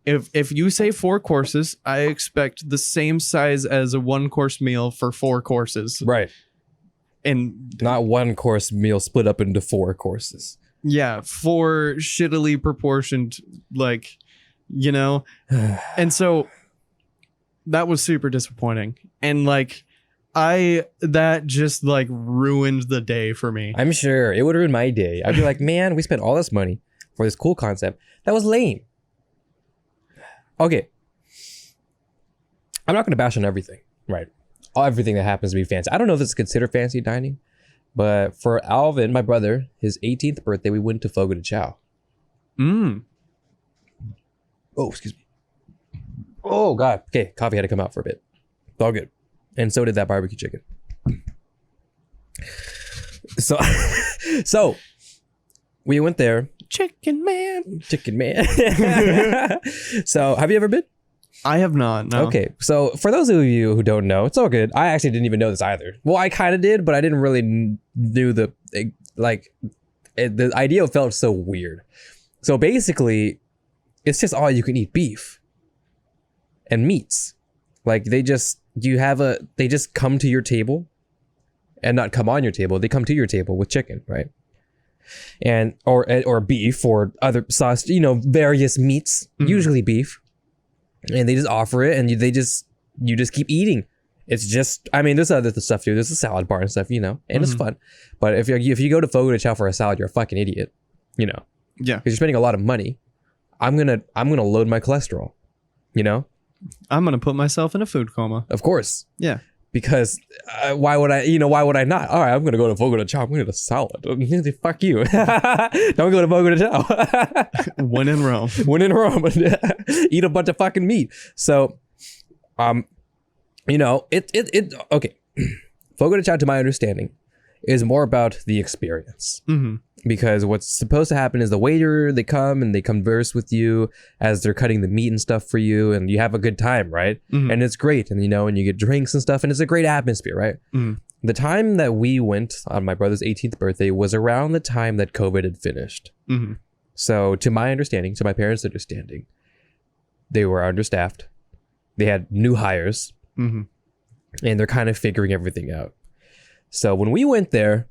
If you say 4 courses, I expect the same size as a 1-course meal for 4 courses.
Right.
And
not 1-course meal split up into 4 courses.
Yeah, 4 shittily proportioned, like, and so that was super disappointing. And like, that just like ruined the day for me.
I'm sure it would ruin my day. I'd be like, man, we spent all this money for this cool concept. That was lame. Okay. I'm not going to bash on everything, right? Everything that happens to be fancy. I don't know if it's considered fancy dining, but for Alvin, my brother, his 18th birthday, we went to Fogo de Chao.
Oh,
excuse me. Oh, God. Okay, coffee had to come out for a bit. It's all good. And so did that barbecue chicken. So we went there.
Chicken man.
So have you ever been?
I have not, no.
Okay, so for those of you who don't know, it's all good. I actually didn't even know this either. Well, I kind of did, but I didn't really knew the idea felt so weird. So basically, it's just all you can eat beef and meats. Like they just come to your table and not come on your table. They come to your table with chicken, right? And or beef or other sauce, various meats, usually beef. And they just offer it and you just keep eating. It's just, there's other stuff too. There's a salad bar and stuff, and it's fun. But if you go to Fogo de Chao for a salad, you're a fucking idiot, Yeah. Because you're spending a lot of money. I'm gonna load my cholesterol,
I'm gonna put myself in a food coma.
Of course.
Yeah.
Because why would I not? All right, I'm gonna go to Fogo de Chao. I'm gonna get a salad. Fuck you. Don't go to Fogo de Chao.
When in Rome.
Eat a bunch of fucking meat. So, okay. Fogo de Chao, to my understanding, is more about the experience.
Mm-hmm.
Because what's supposed to happen is the waiter, they come and they converse with you as they're cutting the meat and stuff for you, and you have a good time, right?
Mm-hmm.
And it's great, and and you get drinks and stuff, and it's a great atmosphere, right?
Mm-hmm.
The time that we went on my brother's 18th birthday was around the time that COVID had finished.
Mm-hmm.
So to my parents' understanding, they were understaffed. They had new hires, and they're kind of figuring everything out. So when we went there,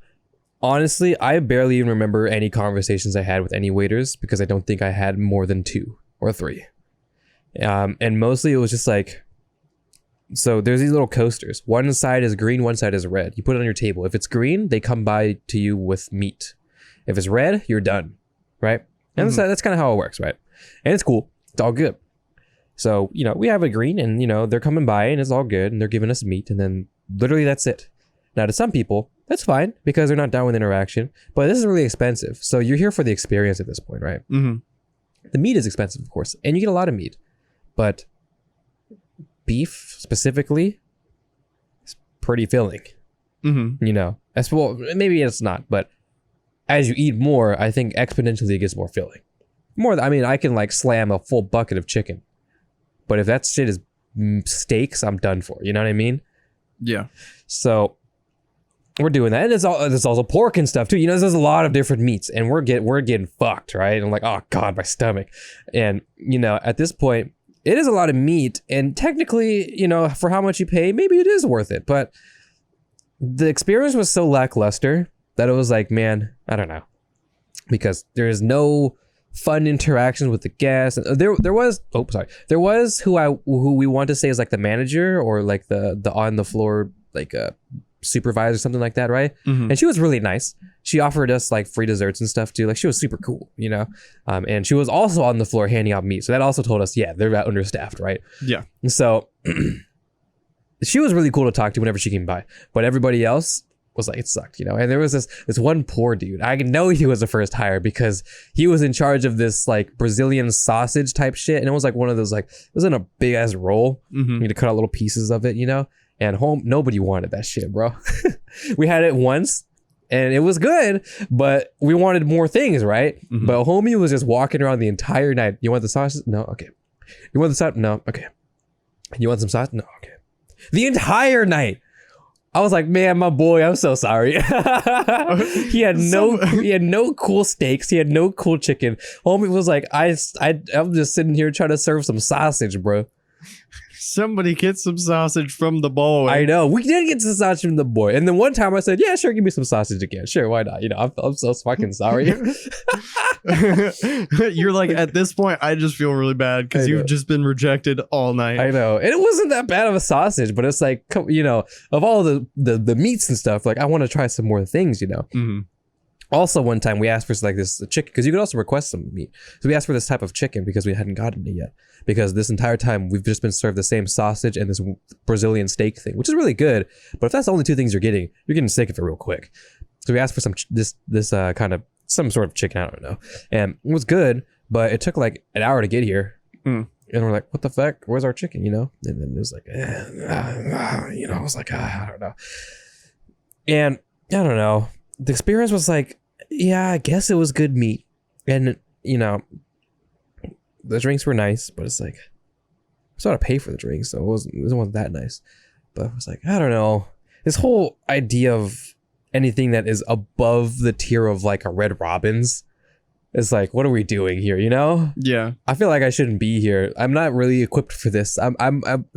honestly, I barely even remember any conversations I had with any waiters because I don't think I had more than 2 or 3. And mostly it was just like, so there's these little coasters. One side is green, one side is red. You put it on your table. If it's green, they come by to you with meat. If it's red, you're done, right? And that's kind of how it works, right? And it's cool. It's all good. So, we have a green and, they're coming by and it's all good and they're giving us meat and then literally that's it. Now, to some people, that's fine because they're not down with interaction, but this is really expensive. So you're here for the experience at this point, right?
Mm-hmm. The
meat is expensive, of course, and you get a lot of meat, but beef specifically is pretty filling. As well, maybe it's not, but as you eat more, I think exponentially it gets more filling. I can like slam a full bucket of chicken, but if that shit is steaks, I'm done for. You know what I mean?
Yeah.
So we're doing that, and it's also pork and stuff too. There's a lot of different meats, and we're getting fucked, right? And I'm like, oh god, my stomach. And at this point, it is a lot of meat, and technically, for how much you pay, maybe it is worth it. But the experience was so lackluster that it was like, man, I don't know, because there is no fun interactions with the guests. There was who we want to say is like the manager or like the on the floor like supervisor, something like that, right? And she was really nice. She offered us like free desserts and stuff too. Like she was super cool, and she was also on the floor handing out meat. So that also told us, yeah, they're understaffed, right?
Yeah.
And so she was really cool to talk to whenever she came by, but everybody else was like, it sucked, and there was this one poor dude. I know he was a first hire because he was in charge of this like Brazilian sausage type shit, and it was like one of those, like, it was in a big ass roll. You had to cut out little pieces of it, and nobody wanted that shit, bro. We had it once and it was good, but we wanted more things, right? But homie was just walking around the entire night. You want the sausage? No, okay. You want the sausage? No, okay. You want some sausage? No, okay. The entire night. I was like, man, my boy, I'm so sorry. He had no cool steaks. He had no cool chicken. Homie was like, I'm just sitting here trying to serve some sausage, bro.
Somebody get some sausage from the boy.
I know. We did get some sausage from the boy. And then one time I said, yeah, sure, give me some sausage again. Sure, why not? I'm so fucking sorry.
You're like, at this point, I just feel really bad because you've just been rejected all night.
I know. And it wasn't that bad of a sausage, but it's like, of all the meats and stuff, like I want to try some more things, Also, one time we asked for like this chicken, because you could also request some meat. So we asked for this type of chicken because we hadn't gotten it yet. Because this entire time we've just been served the same sausage and this Brazilian steak thing, which is really good. But if that's the only two things you're getting sick of it real quick. So we asked for some kind of some sort of chicken, I don't know, and it was good, but it took like an hour to get here. And we're like, what the fuck? Where's our chicken? And then it was like, I was like, I don't know. And I don't know. The experience was like, yeah, I guess it was good meat. And, the drinks were nice, but it's like, I still had to pay for the drinks, so it wasn't that nice. But I was like, I don't know. This whole idea of anything that is above the tier of like a Red Robin's is like, what are we doing here,
Yeah.
I feel like I shouldn't be here. I'm not really equipped for this. I'm and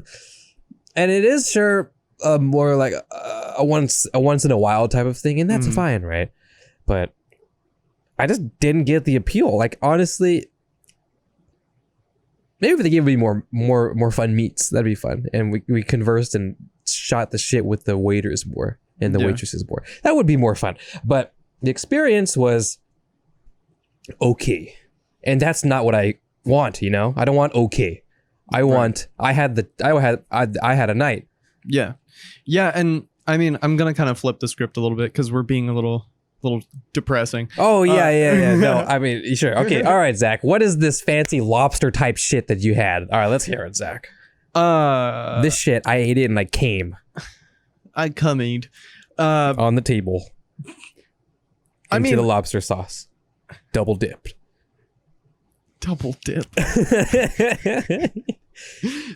it is sure more like a once in a while type of thing, and that's fine, right? But I just didn't get the appeal. Like, honestly, maybe if they gave me more fun meats, that'd be fun. And we conversed and shot the shit with the waiters more and the waitresses more. That would be more fun. But the experience was okay, and that's not what I want. I don't want okay. I had a night.
Yeah. And I'm gonna kind of flip the script a little bit because we're being a little depressing.
Oh yeah. No, sure. Okay. All right, Zach. What is this fancy lobster type shit that you had? All right, let's hear it, Zach. This shit, I ate it and I came.
I cummied.
On the table. Into the lobster sauce. Double dipped.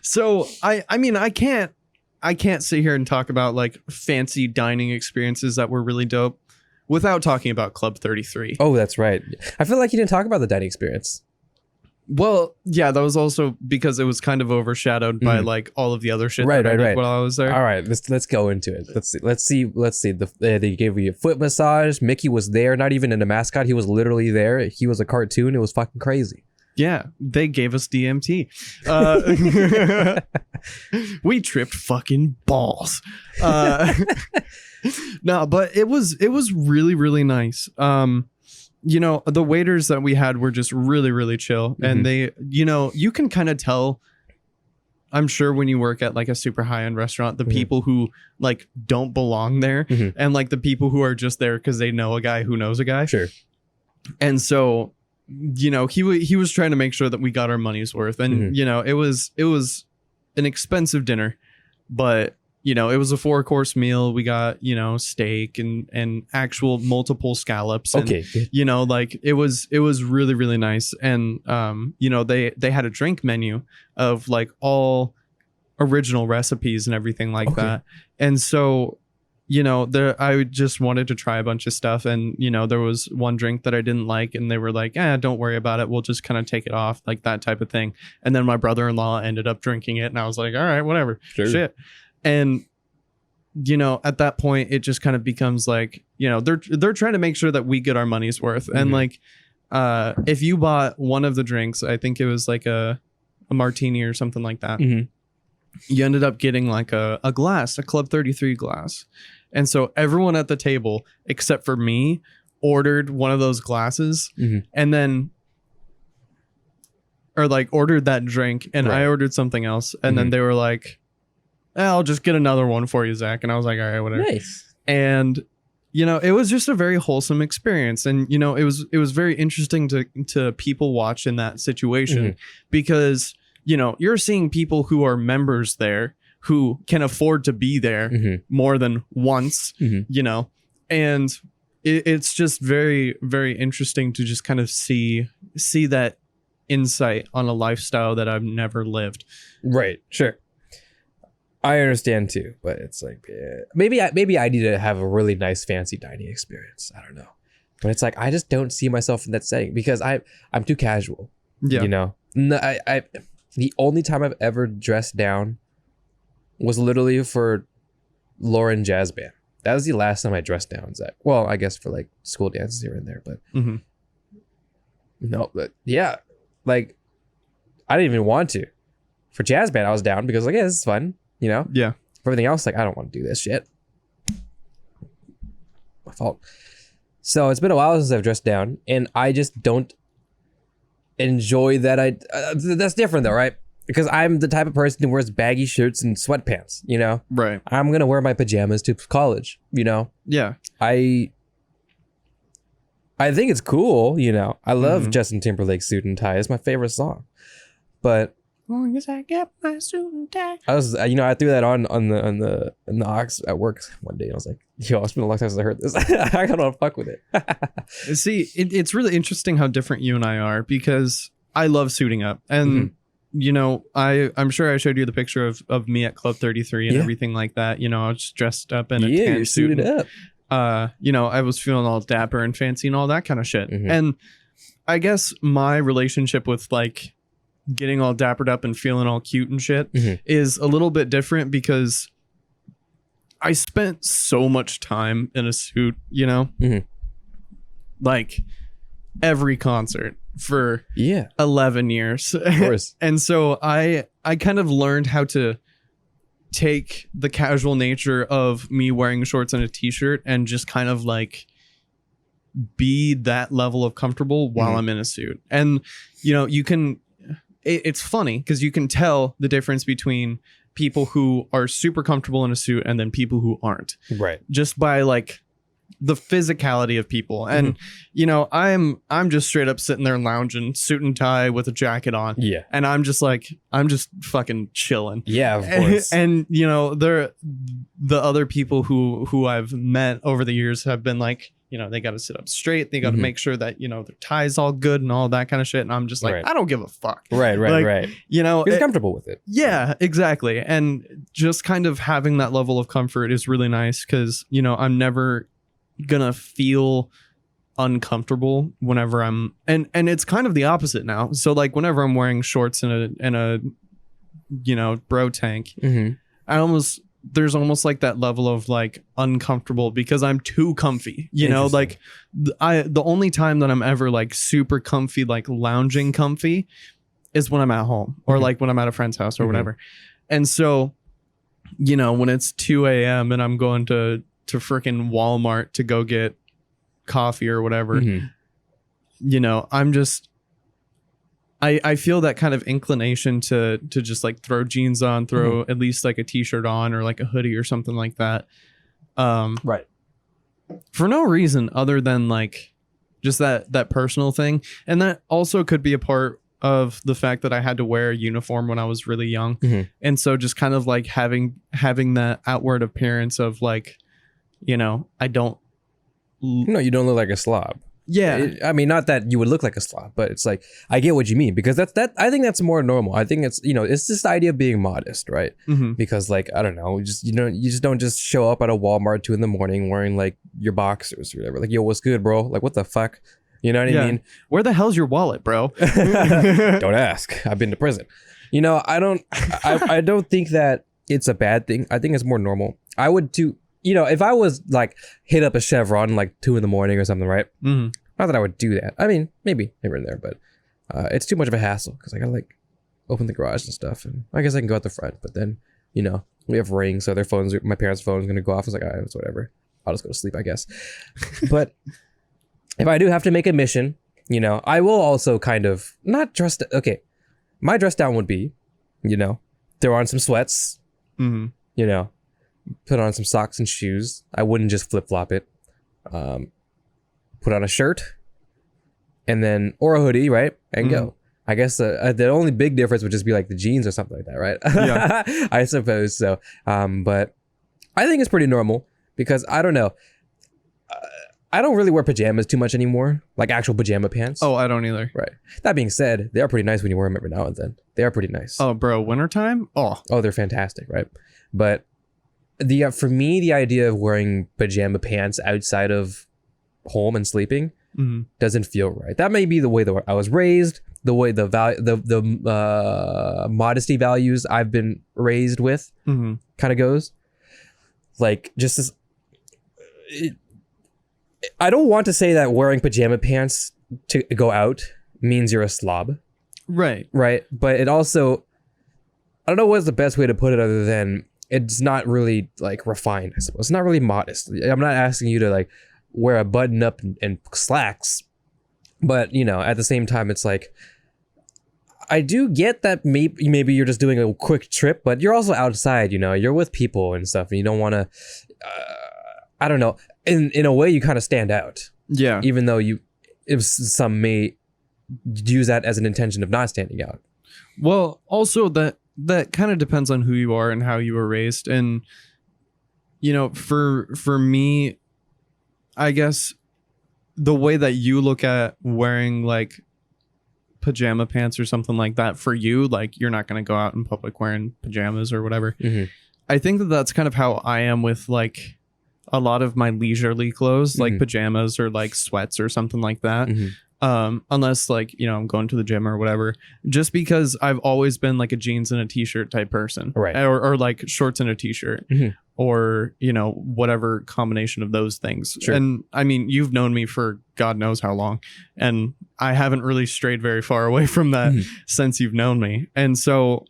So I can't sit here and talk about like fancy dining experiences that were really dope without talking about Club 33.
Oh, that's right. I feel like you didn't talk about the dining experience.
Well, yeah, that was also because it was kind of overshadowed by like all of the other shit
right.
while I was there.
All right, let's go into it. Let's see. They gave you a foot massage. Mickey was there, not even in a mascot. He was literally there. He was a cartoon. It was fucking crazy.
Yeah, they gave us DMT. We tripped fucking balls. No, but it was really, really nice. You know, the waiters that we had were just really, really chill. And they, you know, you can kind of tell, I'm sure, when you work at like a super high end restaurant, the people who like don't belong there and like the people who are just there because they know a guy who knows a guy.
Sure.
And so, you know, he was trying to make sure that we got our money's worth. And, you know, it was an expensive dinner, but, you know, it was a 4-course meal. We got, you know, steak and actual multiple scallops. And,
Okay.
you know, like it was really, really nice. And, you know, they had a drink menu of like all original recipes and everything like that. And so, you know, I just wanted to try a bunch of stuff. And, you know, there was one drink that I didn't like and they were like, don't worry about it. We'll just kind of take it off, like that type of thing. And then my brother-in-law ended up drinking it and I was like, all right, whatever.
Sure.
Shit. And, you know, at that point, it just kind of becomes like, you know, they're trying to make sure that we get our money's worth. And like, if you bought one of the drinks, I think it was like a martini or something like that. You ended up getting like a glass, a Club 33 glass. And so everyone at the table, except for me, ordered one of those glasses and then, or like ordered that drink. And I ordered something else. And then they were like, I'll just get another one for you, Zach. And I was like, all right, whatever.
Nice.
And, you know, it was just a very wholesome experience. And, you know, it was very interesting to people watch in that situation because, you know, you're seeing people who are members there who can afford to be there more than once, you know, and it's just very, very interesting to just kind of see that insight on a lifestyle that I've never lived.
Right. Sure. I understand too, but it's like maybe I need to have a really nice fancy dining experience. I don't know, but it's like I just don't see myself in that setting because I'm too casual. Yeah, you know. No, I the only time I've ever dressed down was literally for Lauren Jazz Band. That was the last time I dressed down, Zach. Well, I guess for like school dances here and there, but no, but yeah, like I didn't even want to. For jazz band, I was down because like, yeah, this is fun. You know?
Yeah.
For everything else, like, I don't want to do this shit. My fault. So it's been a while since I've dressed down, and I just don't enjoy that. That's different though, right? Because I'm the type of person who wears baggy shirts and sweatpants, you know?
Right.
I'm going to wear my pajamas to college, you know?
Yeah.
I think it's cool, you know? I love Justin Timberlake's Suit and Tie. It's my favorite song. But long as I get my suit and tie. I was, you know, I threw that on the aux at work one day. And I was like, yo, it's been a long time since I heard this. I don't want to fuck with it.
See, it's really interesting how different you and I are because I love suiting up. And, you know, I'm sure I showed you the picture of me at Club 33 and everything like that. You know, I was dressed up in a tan suit.
Suited up.
You know, I was feeling all dapper and fancy and all that kind of shit. And I guess my relationship with like getting all dappered up and feeling all cute and shit is a little bit different because I spent so much time in a suit, you know, like every concert for 11 years. Of course. And so I kind of learned how to take the casual nature of me wearing shorts and a t-shirt and just kind of like be that level of comfortable while I'm in a suit. And, you know, you can, it's funny because you can tell the difference between people who are super comfortable in a suit and then people who aren't. Right. Just by like the physicality of people. And, you know, I'm just straight up sitting there lounging, suit and tie with a jacket on. Yeah. And I'm just fucking chilling. Yeah, of course. And you know, the other people who I've met over the years have been like, you know, they got to sit up straight. They got to make sure that, you know, their tie's all good and all that kind of shit. And I'm just like, I don't give a fuck. Right. Like, you know,
you're comfortable with it.
Yeah, exactly. And just kind of having that level of comfort is really nice because, you know, I'm never gonna feel uncomfortable whenever I'm and it's kind of the opposite now. So like whenever I'm wearing shorts and a you know, bro tank, I almost there's almost like that level of like uncomfortable because I'm too comfy, you know, like the only time that I'm ever like super comfy, like lounging comfy is when I'm at home or like when I'm at a friend's house or whatever. And so, you know, when it's 2 a.m. and I'm going to freaking Walmart to go get coffee or whatever, you know, I'm just, I feel that kind of inclination to just like throw jeans on, throw at least like a t-shirt on or like a hoodie or something like that.
Right.
For no reason other than like just that personal thing. And that also could be a part of the fact that I had to wear a uniform when I was really young. And so just kind of like having that outward appearance of like, you know, I don't.
No, you don't look like a slob.
Yeah.
I mean, not that you would look like a slob, but it's like, I get what you mean, because I think that's more normal. I think it's, you know, it's just the idea of being modest, right? Because like, I don't know, you just don't just show up at a Walmart 2 a.m. wearing like your boxers or whatever. Like, yo, what's good, bro? Like, what the fuck? You know what I mean?
Where the hell's your wallet, bro?
Don't ask. I've been to prison. You know, I don't think that it's a bad thing. I think it's more normal. I would too. You know, if I was like hit up a Chevron like 2 a.m. or something, right? Not that I would do that. I mean, maybe in there, but it's too much of a hassle because I gotta like open the garage and stuff, and I guess I can go out the front. But then, you know, we have rings, so my parents' phone's gonna go off. I was like, all right, it's whatever. I'll just go to sleep, I guess. But if I do have to make a mission, you know, I will also kind of not dress. Okay, my dress down would be, you know, throw on some sweats, you know. Put on some socks and shoes. I wouldn't just flip-flop it. Put on a shirt and then, or a hoodie, right? And go. I guess the only big difference would just be like the jeans or something like that, right? Yeah. I suppose so. But I think it's pretty normal because I don't know. I don't really wear pajamas too much anymore, like actual pajama pants.
Oh, I don't either.
Right. That being said, they are pretty nice when you wear them every now and then. They are pretty nice.
Oh, bro, wintertime? Oh,
they're fantastic, right? But for me, the idea of wearing pajama pants outside of home and sleeping doesn't feel right. That may be the way that I was raised, the way the modesty values I've been raised with kind of goes. Like, just as I don't want to say that wearing pajama pants to go out means you're a slob. Right. But it also, I don't know what's the best way to put it other than it's not really like refined, I suppose. It's not really modest. I'm not asking you to like wear a button up and slacks, but you know, at the same time, it's like, I do get that maybe you're just doing a quick trip, but you're also outside, you know, you're with people and stuff, and you don't want to, I don't know, in a way you kind of stand out. Yeah. Even though if some may use that as an intention of not standing out.
Well, also that kind of depends on who you are and how you were raised. And, you know, for me, I guess the way that you look at wearing like pajama pants or something like that, for you, like you're not going to go out in public wearing pajamas or whatever. I think that's kind of how I am with like a lot of my leisurely clothes, like pajamas or like sweats or something like that. Unless like, you know, I'm going to the gym or whatever, just because I've always been like a jeans and a t-shirt type person, right? Or like shorts and a t-shirt, or, you know, whatever combination of those things. Sure. And I mean, you've known me for God knows how long, and I haven't really strayed very far away from that since you've known me. And so,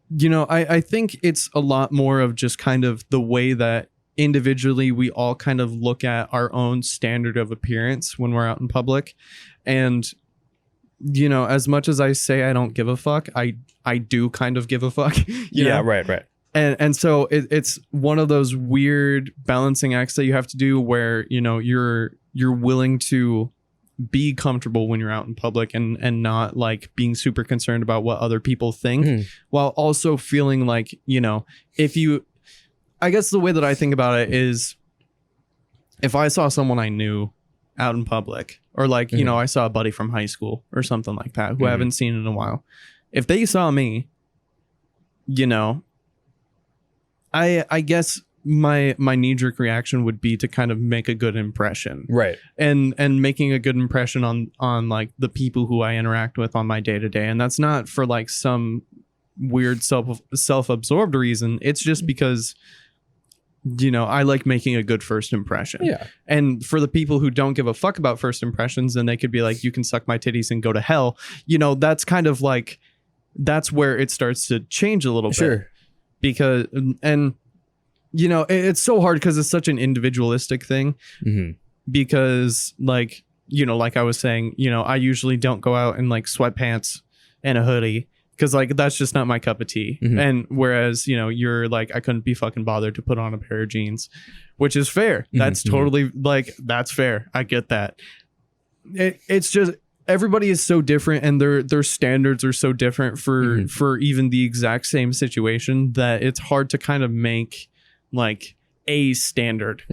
you know, I think it's a lot more of just kind of the way that individually we all kind of look at our own standard of appearance when we're out in public. And, you know, as much as I say I don't give a fuck, I do kind of give a fuck. You know?
Right.
And so it's one of those weird balancing acts that you have to do where, you know, you're willing to be comfortable when you're out in public and not like being super concerned about what other people think, while also feeling like, you know, I guess the way that I think about it is if I saw someone I knew out in public, or like, you know, I saw a buddy from high school or something like that who I haven't seen in a while. If they saw me, you know, I guess my knee-jerk reaction would be to kind of make a good impression. Right. And making a good impression on like the people who I interact with on my day-to-day. And that's not for like some weird self-absorbed reason. It's just because, you know, I like making a good first impression.
Yeah.
And for the people who don't give a fuck about first impressions, then they could be like, you can suck my titties and go to hell. You know, that's kind of like, that's where it starts to change a little bit. Because, and, you know, it's so hard because it's such an individualistic thing. Because, like, you know, like I was saying, you know, I usually don't go out in like sweatpants and a hoodie. Because, like, that's just not my cup of tea. And whereas, you know, you're like, I couldn't be fucking bothered to put on a pair of jeans, which is fair. That's totally, like, that's fair. I get that. It's just, everybody is so different, and their standards are so different for even the exact same situation, that it's hard to kind of make, like, a standard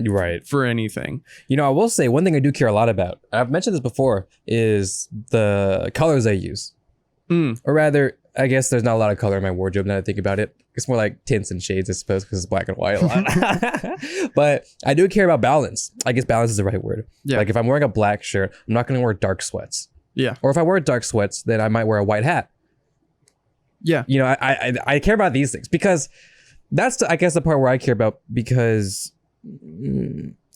for anything.
You know, I will say one thing I do care a lot about, I've mentioned this before, is the colors I use. Or rather, I guess there's not a lot of color in my wardrobe now that I think about it. It's more like tints and shades, I suppose, because it's black and white a lot. But I do care about balance. I guess balance is the right word. Yeah. Like if I'm wearing a black shirt, I'm not going to wear dark sweats.
Yeah.
Or if I wear dark sweats, then I might wear a white hat.
Yeah.
You know, I care about these things because that's, I guess, the part where I care about, because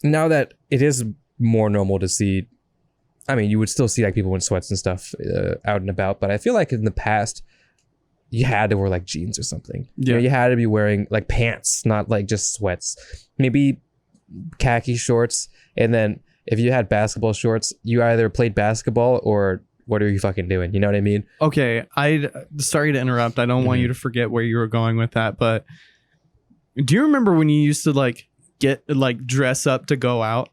now that it is more normal to see, I mean, you would still see like people in sweats and stuff out and about, but I feel like in the past, you had to wear like jeans or something. Yeah. You know, you had to be wearing like pants, not like just sweats. Maybe khaki shorts. And then if you had basketball shorts, you either played basketball or what are you fucking doing? You know what I mean?
Okay. Sorry to interrupt. I don't want you to forget where you were going with that. But do you remember when you used to like get like dress up to go out?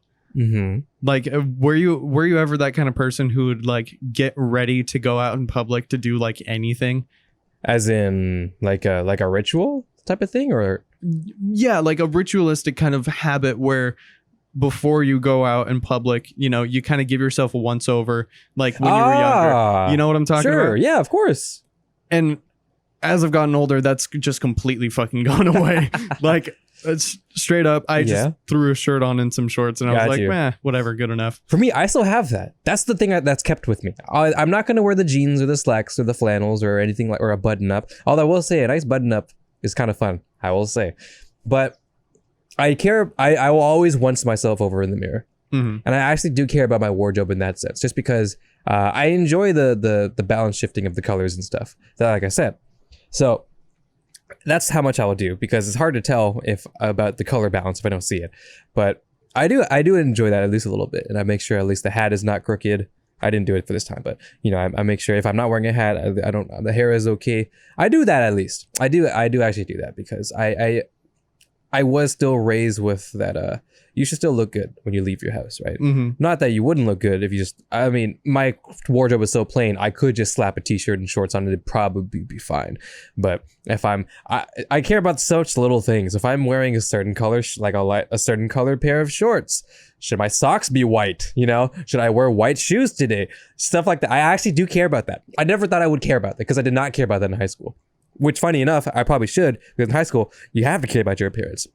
Like were you ever that kind of person who would like get ready to go out in public to do like anything?
As in like a ritual type of thing? Or
yeah, like a ritualistic kind of habit where before you go out in public, you know, you kind of give yourself a once over, like when you were younger. You know what I'm talking about?
Sure, yeah, of course.
And as I've gotten older, that's just completely fucking gone away. Like, it's straight up, I just threw a shirt on and some shorts, and I was like, meh, whatever, good enough.
For me, I still have that. That's the thing that's kept with me. I'm not going to wear the jeans or the slacks or the flannels or anything like, or a button up. Although I will say a nice button up is kind of fun, I will say. But I will always once myself over in the mirror. And I actually do care about my wardrobe in that sense, just because I enjoy the balance shifting of the colors and stuff, that, like I said. So that's how much I will do, because it's hard to tell about the color balance if I don't see it. But I do enjoy that at least a little bit, and I make sure at least the hat is not crooked. I didn't do it for this time, but you know, I make sure if I'm not wearing a hat, the hair is okay. I do that at least. I do actually do that, because I was still raised with that. You should still look good when you leave your house, right? Not that you wouldn't look good if you just, I mean, my wardrobe is so plain, I could just slap a t-shirt and shorts on it, it'd probably be fine. But if I care about such little things. If I'm wearing a certain color, like a certain color pair of shorts, should my socks be white? You know, should I wear white shoes today? Stuff like that. I actually do care about that. I never thought I would care about that, because I did not care about that in high school. Which, funny enough, I probably should, because in high school, you have to care about your appearance.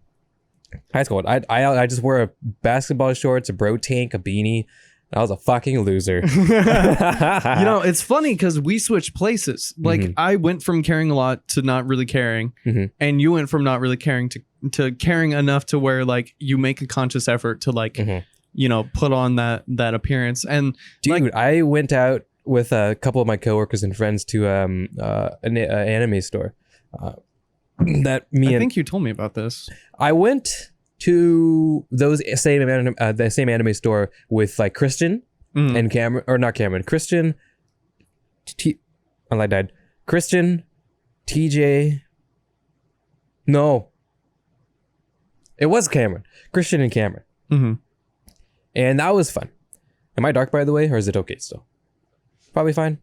High school, I just wear a basketball shorts, a bro tank, a beanie. I was a fucking loser.
You know, it's funny because we switched places. Like I went from caring a lot to not really caring, and you went from not really caring to caring enough to where like you make a conscious effort to like you know, put on that appearance. And
dude,
like,
I went out with a couple of my coworkers and friends to an anime store. I
think you told me about this.
I went to the same anime store with like Christian and Cameron, or not Cameron, Christian. I died. Christian, TJ. No, it was Cameron, Christian and Cameron, and that was fun. Am I dark, by the way, or is it okay still? Probably fine.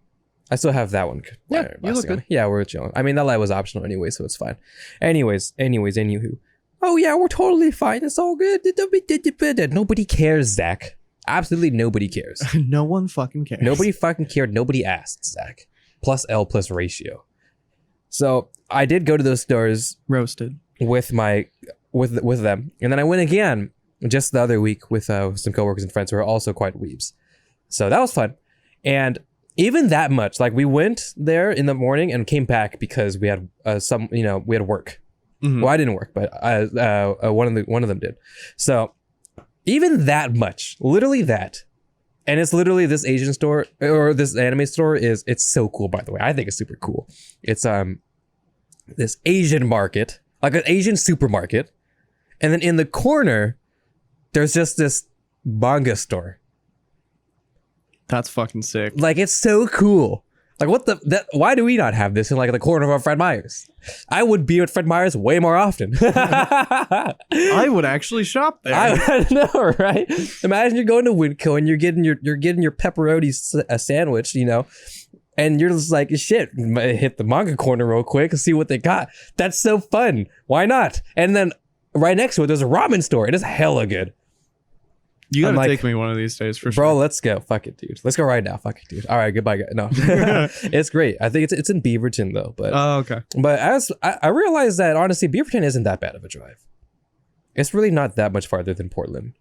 I still have that one.
Yeah, you look good.
Yeah, we're chilling. I mean, that light was optional anyway, so it's fine. Anyways, anywho. Oh yeah, we're totally fine. It's all good. Nobody cares, Zach. Absolutely nobody cares.
No one fucking cares.
Nobody fucking cared. Nobody asked, Zach. Plus L plus ratio. So I did go to those stores.
Roasted. With
them. And then I went again just the other week with some coworkers and friends who are also quite weebs. So that was fun. And even that much. Like we went there in the morning and came back because we had we had work. Well, I didn't work, but one of them did. So even that much, literally that. And it's literally this Asian store or this anime store it's so cool, by the way. I think it's super cool. It's this Asian market, like an Asian supermarket. And then in the corner, there's just this manga store.
That's fucking sick.
Like, it's so cool. Like, why do we not have this in like the corner of our Fred Meyer's? I would be at Fred Meyer's way more often.
I would actually shop there.
I know, right? Imagine you're going to Winco and you're getting your pepperoni sandwich, and you're just like, shit, hit the manga corner real quick and see what they got. That's so fun. Why not? And then right next to it, there's a ramen store. It is hella good.
You gotta take me one of these days for sure.
Bro, let's go. Fuck it, dude. Let's go right now. Fuck it, dude. All right, goodbye, guys. No. It's great. I think it's in Beaverton, though. But
oh, okay.
But as I realized that, honestly, Beaverton isn't that bad of a drive. It's really not that much farther than Portland.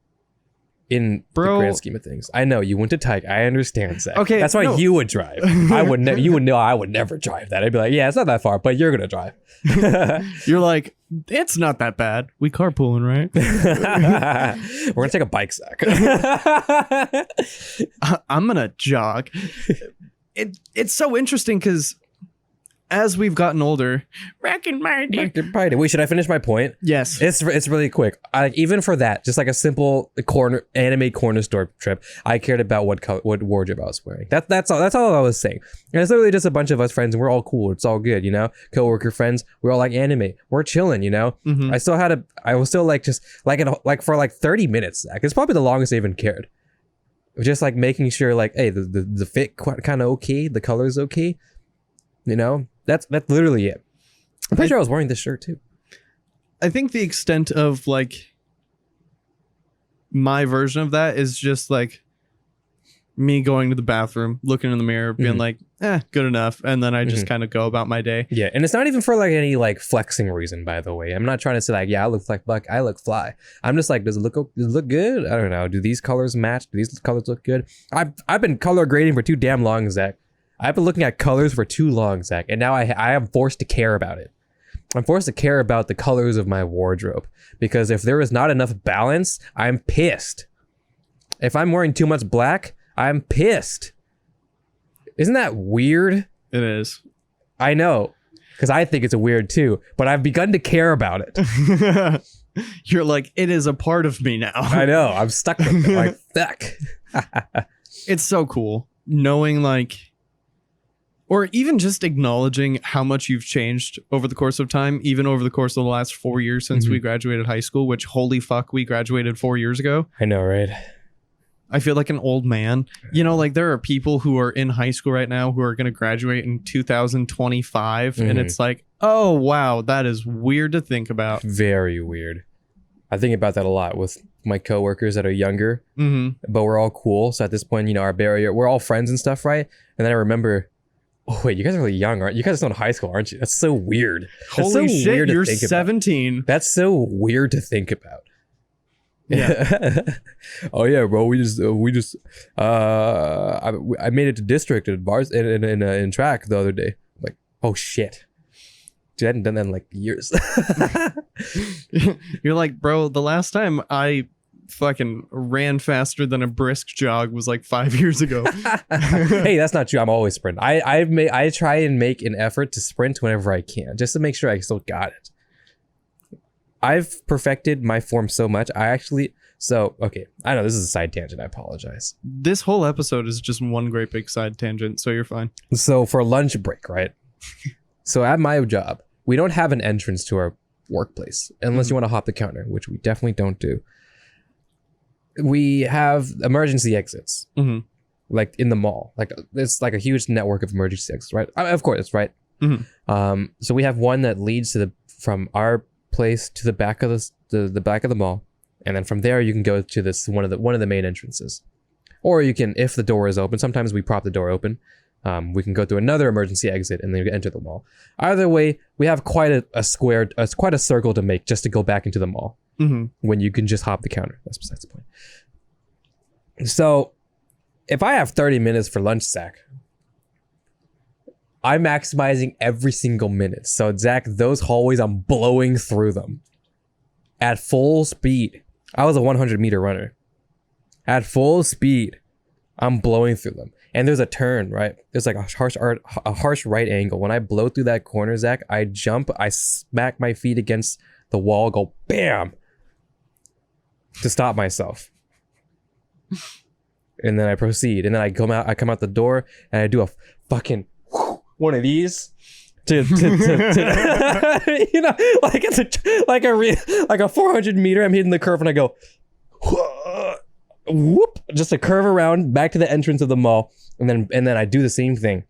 In the grand scheme of things. I know, you went to Tyke. I understand, Zach.
Okay,
that's why you would drive. You would know I would never drive that. I'd be like, yeah, it's not that far, but you're going to drive.
You're like, it's not that bad. We carpooling, right?
We're going to take a bike, Zach.
I'm going to jog. It's so interesting because as we've gotten older,
wait, should I finish my point?
Yes.
It's really quick. Even for that, just like a simple anime corner store trip, I cared about what wardrobe I was wearing. That's all I was saying. And it's literally just a bunch of us friends, and we're all cool. It's all good, coworker friends. We're all like anime. We're chilling,
Mm-hmm.
I was still like just like for like 30 minutes. Zach. It's probably the longest I even cared. Just like making sure like, hey, the fit kind of okay, the color's okay, That's literally it. I'm pretty sure I was wearing this shirt too.
I think the extent of like my version of that is just like me going to the bathroom, looking in the mirror, being like, good enough. And then I just kind of go about my day.
Yeah. And it's not even for like any like flexing reason, by the way. I'm not trying to say like, yeah, I look like Buck. I look fly. I'm just like, does it look good? I don't know. Do these colors match? Do these colors look good? I've been color grading for too damn long, Zach. I've been looking at colors for too long, Zach, and now I am forced to care about it. I'm forced to care about the colors of my wardrobe because if there is not enough balance, I'm pissed. If I'm wearing too much black, I'm pissed. Isn't that weird?
It is.
I know, because I think it's weird too, but I've begun to care about it.
You're like, it is a part of me now.
I know. I'm stuck with it. Like, fuck.
It's so cool knowing like, or even just acknowledging how much you've changed over the course of time, even over the course of the last 4 years since we graduated high school, which holy fuck, we graduated 4 years ago.
I know, right?
I feel like an old man. Like there are people who are in high school right now who are going to graduate in 2025. And it's like, oh, wow, that is weird to think about.
Very weird. I think about that a lot with my coworkers that are younger, but we're all cool. So at this point, our barrier, we're all friends and stuff, right? And then I remember, oh wait, you guys are really young, aren't you? You guys are still in high school, aren't you? That's so weird.
Holy shit, you're 17.
About. That's so weird to think about.
Yeah.
Oh yeah, bro. I made it to district at bars in track the other day. Like, oh shit. Dude, I hadn't done that in like years.
You're like, bro, the last time I fucking ran faster than a brisk jog was like 5 years ago.
Hey, that's not true. I'm always sprint. I try and make an effort to sprint whenever I can, just to make sure I still got it. I've perfected my form so much. Okay, I know this is a side tangent. I apologize.
This whole episode is just one great big side tangent, so you're fine.
So for lunch break, right? So at my job, we don't have an entrance to our workplace unless you want to hop the counter, which we definitely don't do. We have emergency exits, like in the mall. Like it's like a huge network of emergency exits, right? Of course, right. So we have one that leads from our place to the back of the back of the mall, and then from there you can go to this one of the main entrances, or you can, if the door is open. Sometimes we prop the door open. We can go through another emergency exit and then enter the mall. Either way, we have quite a circle to make just to go back into the mall. When you can just hop the counter. That's besides the point. So if I have 30 minutes for lunch, Zach, I'm maximizing every single minute. So Zach, those hallways, I'm blowing through them at full speed. I was a 100-meter runner. At full speed, I'm blowing through them. And there's a turn, right? There's like a harsh right angle. When I blow through that corner, Zach, I jump, I smack my feet against the wall, go bam, to stop myself. And then I proceed. And then I come out the door and I do a fucking one of these to you know, like it's like a 400 meter. I'm hitting the curve and I go whoop, just a curve around back to the entrance of the mall, and then I do the same thing.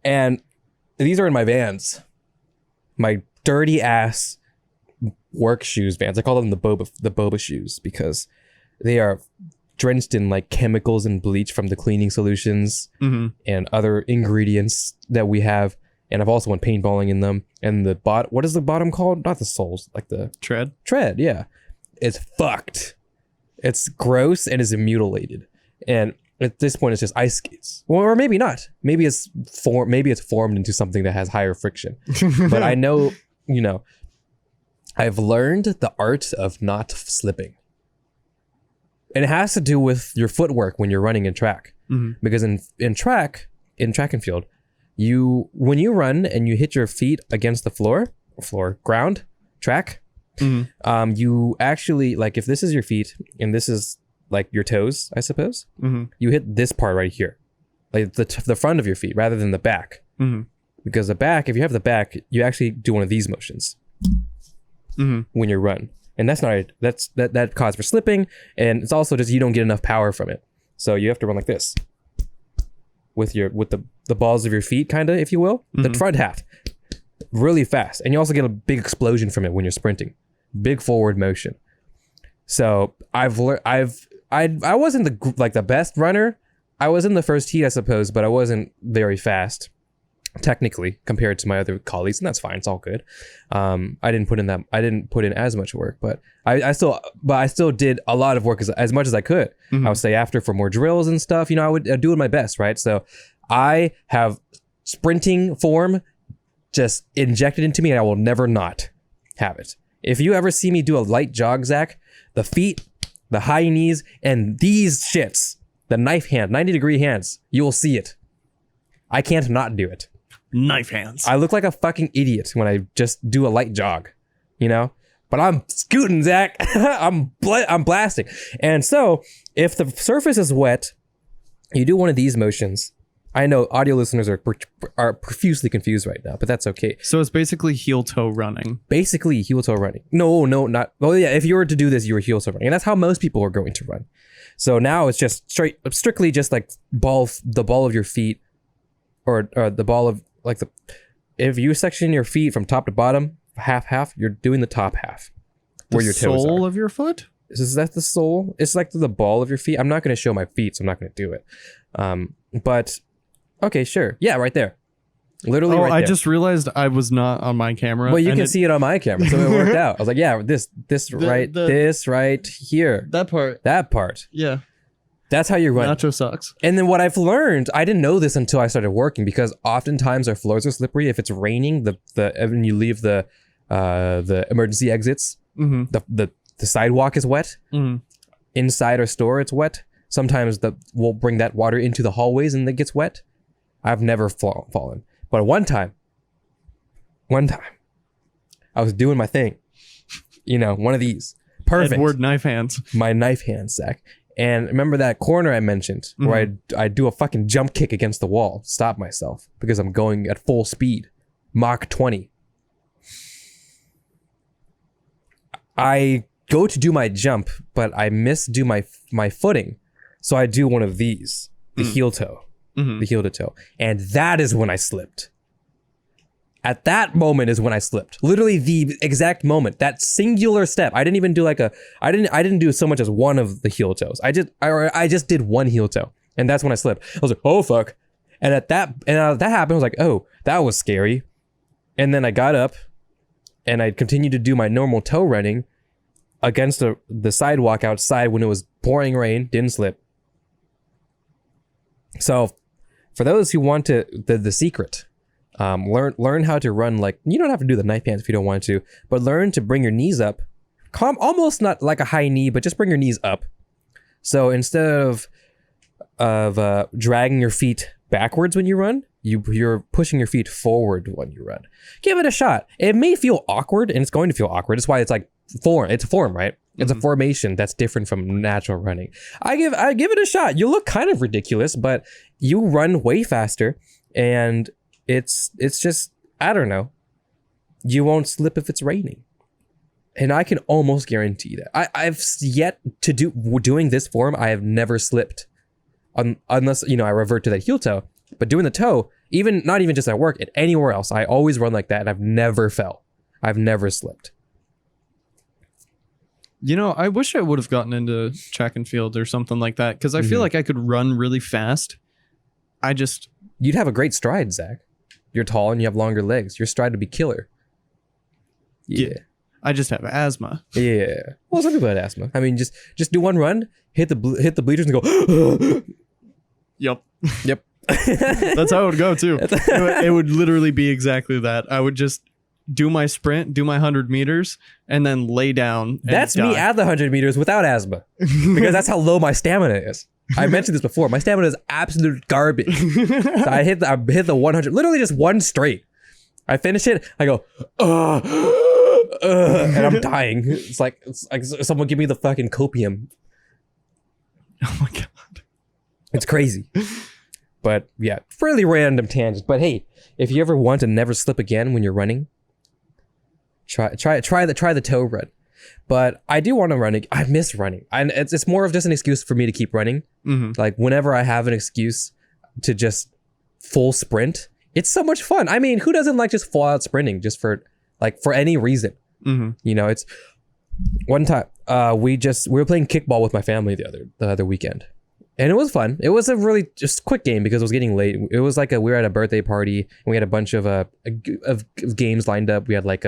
And these are in my Vans, my dirty ass work shoes Vans. I call them the boba shoes because they are drenched in like chemicals and bleach from the cleaning solutions and other ingredients that we have. And I've also went paintballing in them. And the what is the bottom called? Not the soles, like the
tread.
Yeah, it's fucked. It's gross and is mutilated. And at this point, it's just ice skates. Well, or maybe not. Maybe it's formed into something that has higher friction. But I know, you know, I've learned the art of not slipping. And it has to do with your footwork when you're running in track. Because in track and field, when you run and you hit your feet against the ground, track, you actually, like, if this is your feet and this is like your toes, I suppose, you hit this part right here, like the front of your feet rather than the back. Because the back, if you have the back, you actually do one of these motions when you run. And that causes for slipping, and it's also just you don't get enough power from it. So you have to run like this with the balls of your feet, kind of, if you will, the front half, really fast, and you also get a big explosion from it when you're sprinting, big forward motion. So I wasn't the best runner. I was in the first heat, I suppose, but I wasn't very fast, technically, compared to my other colleagues, and that's fine. It's all good. I didn't put in as much work, but I still did a lot of work as much as I could. I would stay after for more drills and stuff. You know, I'd do my best, right? So I have sprinting form just injected into me, and I will never not have it. If you ever see me do a light jog, Zach, the feet, the high knees, and these shits, the knife hand, 90-degree hands, you will see it. I can't not do it.
Knife hands.
I look like a fucking idiot when I just do a light jog, you know? But I'm scooting, Zach. I'm blasting. And so if the surface is wet, you do one of these motions. I know audio listeners are profusely confused right now, but that's okay.
So it's basically heel toe running.
Basically heel toe running. No, not. Well, yeah, if you were to do this, you were heel toe running. And that's how most people are going to run. So now it's just strictly just like the ball of your feet, or the ball of, like, if you section your feet from top to bottom, half, you're doing the top half where your toes are.
The sole of your foot?
Is that the sole? It's like the ball of your feet. I'm not going to show my feet, so I'm not going to do it. But okay, sure. Yeah, right there. Literally right there.
I just realized I was not on my camera.
Well, you can see it on my camera, so it worked out. I was like, yeah, this right here. That part.
Yeah.
That's how you run.
Nacho sucks.
And then what I've learned, I didn't know this until I started working, because oftentimes our floors are slippery. If it's raining, when you leave the emergency exits, the sidewalk is wet. Inside our store, it's wet. Sometimes we'll bring that water into the hallways and it gets wet. I've never fallen, but one time, I was doing my thing. You know, one of these. Perfect.
Edward knife hands.
My knife hands, Zach. And remember that corner I mentioned where I do a fucking jump kick against the wall, stop myself because I'm going at full speed, Mach 20. I go to do my jump, but I do my footing. So I do one of these, the heel toe, the heel to toe. And that is when I slipped. At that moment is when I slipped. Literally the exact moment, that singular step. I didn't even do I didn't do so much as one of the heel toes. I just did one heel toe, and that's when I slipped. I was like, oh fuck. And that happened, I was like, oh, that was scary. And then I got up and I continued to do my normal toe running against the sidewalk outside when it was pouring rain, didn't slip. So for those who want to, the secret, learn how to run. Like, you don't have to do the knife hands if you don't want to, but learn to bring your knees up, almost not like a high knee, but just bring your knees up. So instead of dragging your feet backwards when you run, you're pushing your feet forward when you run. Give it a shot. It may feel awkward, and it's going to feel awkward. That's why it's like form. It's a form, right? It's a formation that's different from natural running. I give it a shot. You look kind of ridiculous, but you run way faster, and it's just, I don't know. You won't slip if it's raining. And I can almost guarantee that. I've yet to doing this form, I have never slipped. Unless, I revert to that heel toe. But doing the toe, not even just at work, and anywhere else, I always run like that, and I've never fell. I've never slipped.
I wish I would have gotten into track and field or something like that, because I feel like I could run really fast.
You'd have a great stride, Zach. You're tall and you have longer legs. Your stride would be killer. Yeah.
I just have asthma.
Yeah. Well, some people had asthma. I mean, just do one run, hit the bleachers and go.
Yep.
Yep.
That's how it would go too. It would literally be exactly that. I would just do my sprint, do my 100 meters, and then lay down.
That's me at the 100 meters without asthma, because that's how low my stamina is. I mentioned this before. My stamina is absolute garbage. So I hit the 100, literally just one straight. I finish it. I go, and I'm dying. It's like someone give me the fucking copium.
Oh my God.
It's crazy. But yeah, fairly random tangent. But hey, if you ever want to never slip again when you're running, try the toe run. But I do want to run. I miss running. And it's more of just an excuse for me to keep running. Mm-hmm. Like whenever I have an excuse to just full sprint, it's so much fun. I mean, who doesn't like just full out sprinting just for any reason? Mm-hmm. It's one time we were playing kickball with my family the other weekend. And it was fun. It was a really just quick game because it was getting late. It was like we were at a birthday party and we had a bunch of games lined up. We had like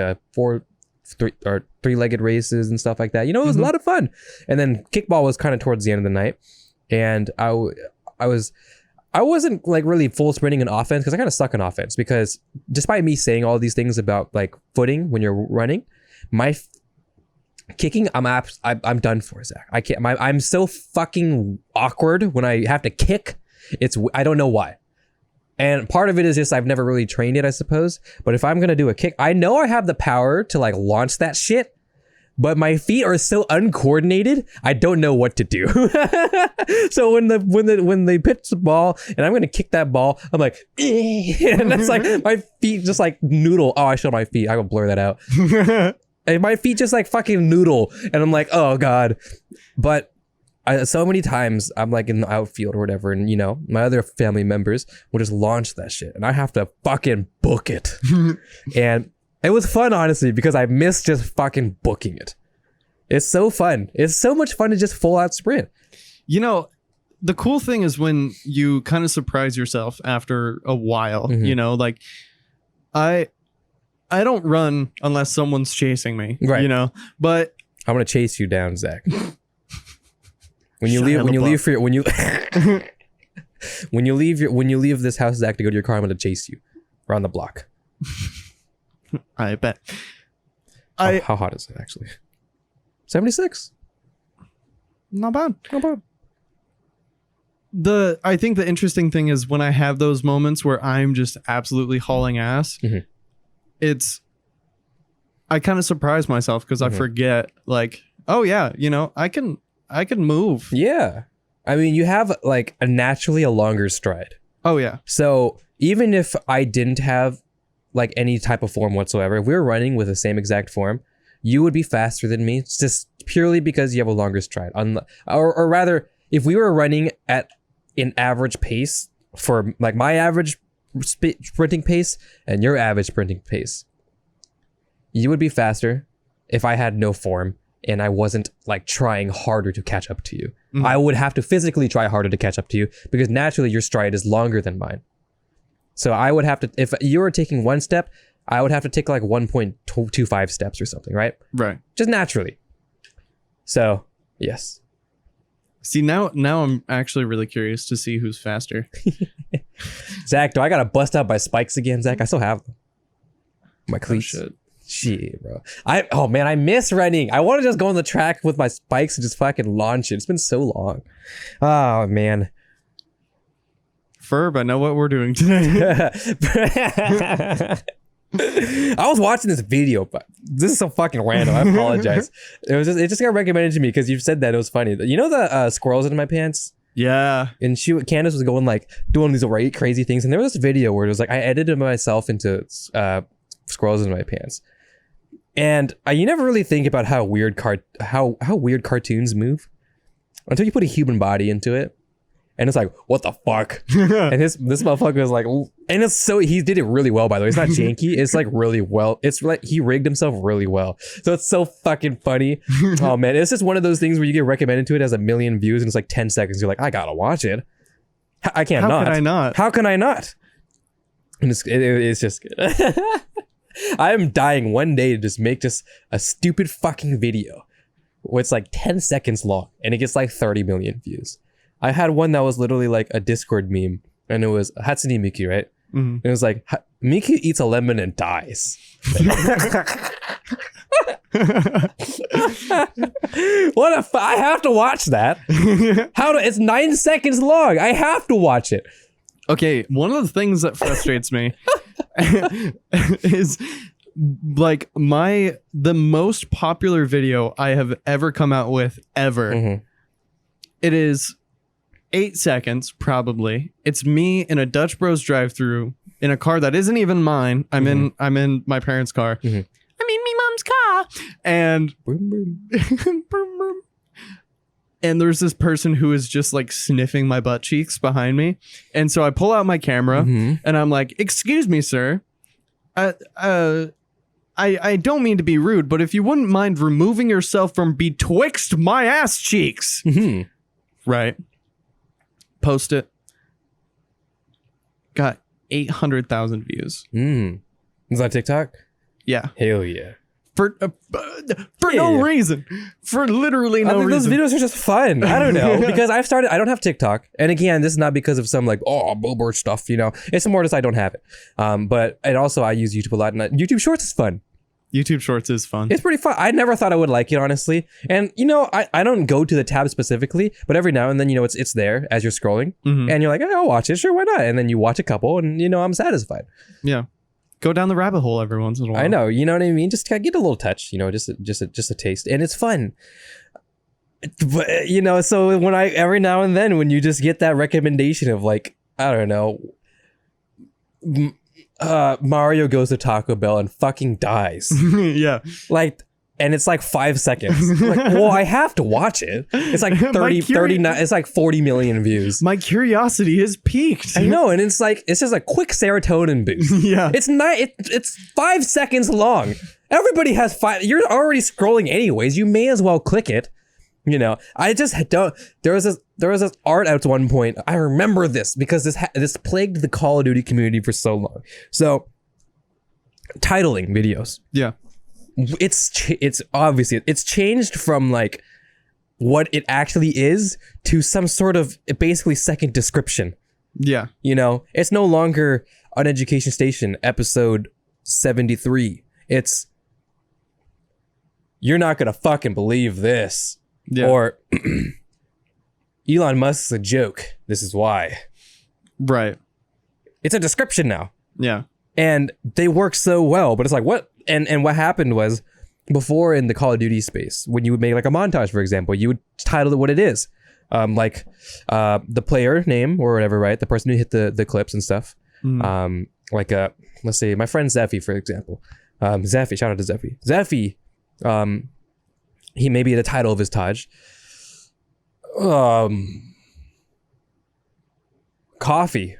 three-legged races and stuff like that. It was a lot of fun. And then kickball was kind of towards the end of the night. And I wasn't like really full sprinting in offense because I kind of suck in offense, because despite me saying all these things about like footing when you're running, my kicking, I'm done for, Zach. I can't. I'm so fucking awkward when I have to kick. I don't know why. And part of it is just I've never really trained it, I suppose. But if I'm gonna do a kick, I know I have the power to like launch that shit, but my feet are so uncoordinated, I don't know what to do. So when they pitch the ball and I'm gonna kick that ball, I'm like, and that's like my feet just like noodle. Oh, I showed my feet. I will blur that out. And my feet just like fucking noodle, and I'm like, oh God. But so many times I'm like in the outfield or whatever, and my other family members will just launch that shit, and I have to fucking book it. And it was fun, honestly, because I miss just fucking booking it. It's so fun. It's so much fun to just full out sprint.
The cool thing is when you kind of surprise yourself after a while. Mm-hmm. Like I don't run unless someone's chasing me, right? But
I'm gonna chase you down, Zach. When you leave this house, Zach, to go to your car, I'm gonna chase you around the block.
I bet.
How hot is it actually? 76.
Not bad. I think the interesting thing is when I have those moments where I'm just absolutely hauling ass. Mm-hmm. I kind of surprise myself because I forget, like, oh yeah, I can move.
Yeah. I mean, you have like a longer stride.
Oh yeah.
So even if I didn't have like any type of form whatsoever, if we were running with the same exact form, you would be faster than me. It's just purely because you have a longer stride. Or rather, if we were running at an average pace for like my average sprinting pace and your average sprinting pace, you would be faster if I had no form and I wasn't like trying harder to catch up to you. Mm-hmm. I would have to physically try harder to catch up to you because naturally your stride is longer than mine. So I would have to, if you were taking one step, I would have to take like 1.25 steps or something, right?
Right.
Just naturally. So, yes.
See, now I'm actually really curious to see who's faster.
Zach, do I gotta bust out my spikes again, Zach? I still have them. My cleats.
Oh,
shit, bro. I miss running. I want to just go on the track with my spikes and just fucking launch it. It's been so long. Oh man.
Ferb, I know what we're doing today.
I was watching this video, but this is so fucking random. I apologize. It just got recommended to me because you said that it was funny. You know the squirrels in my pants?
Yeah.
And Candace was going like doing these crazy things, and there was this video where it was like I edited myself into squirrels in my pants, and you never really think about how weird cartoons move until you put a human body into it. And it's like, what the fuck? And this motherfucker was like, and it's so, he did it really well, by the way. It's not janky. It's like really well. It's like he rigged himself really well. So it's so fucking funny. Oh man, it's just one of those things where you get recommended to it as 1 million views and it's like 10 seconds. You're like, I gotta watch it. I can't not.
How can I not?
How can I not? And it's just, I am dying one day to just make just a stupid fucking video where it's like 10 seconds long and it gets like 30 million views. I had one that was literally like a Discord meme, and it was Hatsune Miku, right? Mm-hmm. It was like Miku eats a lemon and dies. I have to watch that. It's 9 seconds long. I have to watch it.
Okay, one of the things that frustrates me is like the most popular video I have ever come out with ever. Mm-hmm. It is 8 seconds, probably. It's me in a Dutch Bros drive-through in a car that isn't even mine. I'm in my parents' car. Mm-hmm. I'm in me mom's car. And boom, boom. Boom, boom. And there's this person who is just like sniffing my butt cheeks behind me. And so I pull out my camera and I'm like, "Excuse me, sir. I don't mean to be rude, but if you wouldn't mind removing yourself from betwixt my ass cheeks." Mm-hmm. Right. Post it. Got 800,000 views.
Is that TikTok?
Yeah.
Hell yeah.
For no reason. For literally no reason.
Those videos are just fun. I don't know. Because I don't have TikTok. And again, this is not because of some like, billboard stuff, you know. It's more just I don't have it. But I use YouTube a lot. And YouTube Shorts is fun.
YouTube Shorts is fun.
It's pretty fun. I never thought I would like it, honestly. And, you know, I don't go to the tab specifically, but every now and then, you know, it's there as you're scrolling. Mm-hmm. And you're like, I'll watch it. Sure, why not? And then you watch a couple and, you know, I'm satisfied.
Yeah. Go down the rabbit hole every once in a while.
I know. You know what I mean? Just get a little touch, you know, just a taste. And it's fun. But, you know, so every now and then when you just get that recommendation of like, I don't know, Mario goes to Taco Bell and fucking dies.
Yeah.
Like, and it's like 5 seconds. Like, well, I have to watch it. It's like 39, it's like 40 million views.
My curiosity is piqued.
I know, and it's just a quick serotonin boost.
Yeah.
It's 5 seconds long. Everybody has 5. You're already scrolling anyways. You may as well click it. You know, I just don't. There was this art at one point. I remember this because this plagued the Call of Duty community for so long. So, titling videos.
Yeah,
it's obviously it's changed from like what it actually is to some sort of basically second description.
Yeah,
you know, it's no longer an education station episode 73. It's you're not gonna fucking believe this. Yeah. Or Elon Musk's a joke. This is why.
Right.
It's a description now.
Yeah.
And they work so well, but it's like what? And what happened was before in the Call of Duty space, when you would make like a montage, for example, you would title it what it is. Like the player name or whatever, right? The person who hit the clips and stuff. Mm. Like let's say my friend Zeffy, for example. Zeffy, shout out to Zeffy. Zeffy, he may be the title of his Taj. Coffee.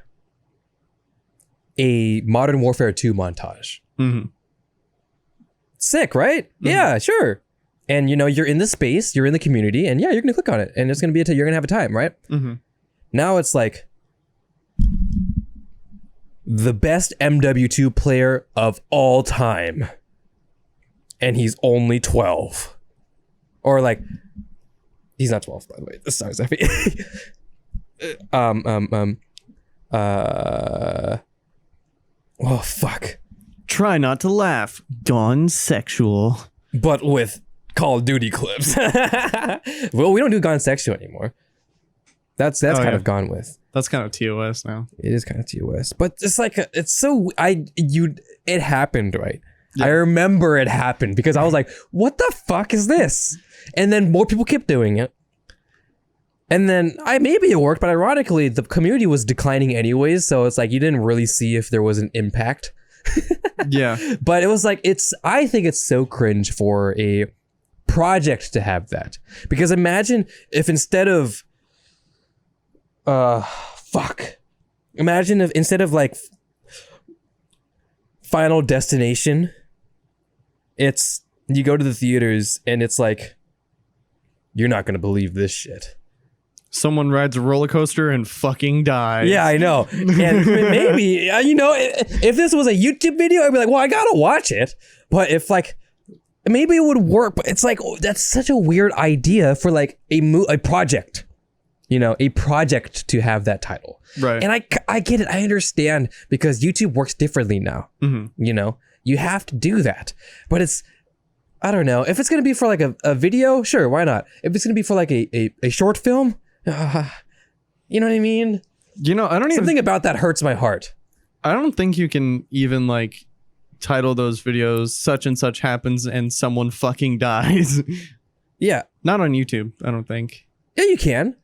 A Modern Warfare 2 montage. Mm-hmm. Sick, right? Mm-hmm. Yeah, sure. And you know, you're in the space, you're in the community, and yeah, you're gonna click on it, and it's gonna be you're gonna have a time, right? Mm-hmm. Now it's like the best MW2 player of all time, and he's only 12. Or like, He's not 12, by the way. Sorry, Zeffy. Oh fuck.
Try not to laugh. Gone sexual.
But with Call of Duty clips. Well, we don't do Gone Sexual anymore. That's kind of gone with.
That's kind of TOS now.
It is kind of TOS, but it's like it's so it happened, right? Yeah. I remember it happened because I was like, "What the fuck is this?" And then more people kept doing it, and then maybe it worked, but ironically, the community was declining anyways. So it's like you didn't really see if there was an impact.
Yeah,
but it was like I think it's so cringe for a project to have that, because imagine if instead of imagine if instead of like Final Destination, it's you go to the theaters and it's like, you're not gonna believe this shit.
Someone rides a roller coaster and fucking dies.
Yeah, I know. And maybe, if this was a YouTube video, I'd be like, well, I gotta watch it. But if like, maybe it would work. But it's like, that's such a weird idea for like a project. A project to have that title.
Right.
And I get it. I understand because YouTube works differently now. Mm-hmm. You have to do that. But I don't know. If it's going to be for like a video, sure, why not? If it's going to be for like a short film, you know what I mean?
I don't
Something about that hurts my heart.
I don't think you can even like title those videos such and such happens and someone fucking dies.
Yeah.
Not on YouTube, I don't think.
Yeah, you can.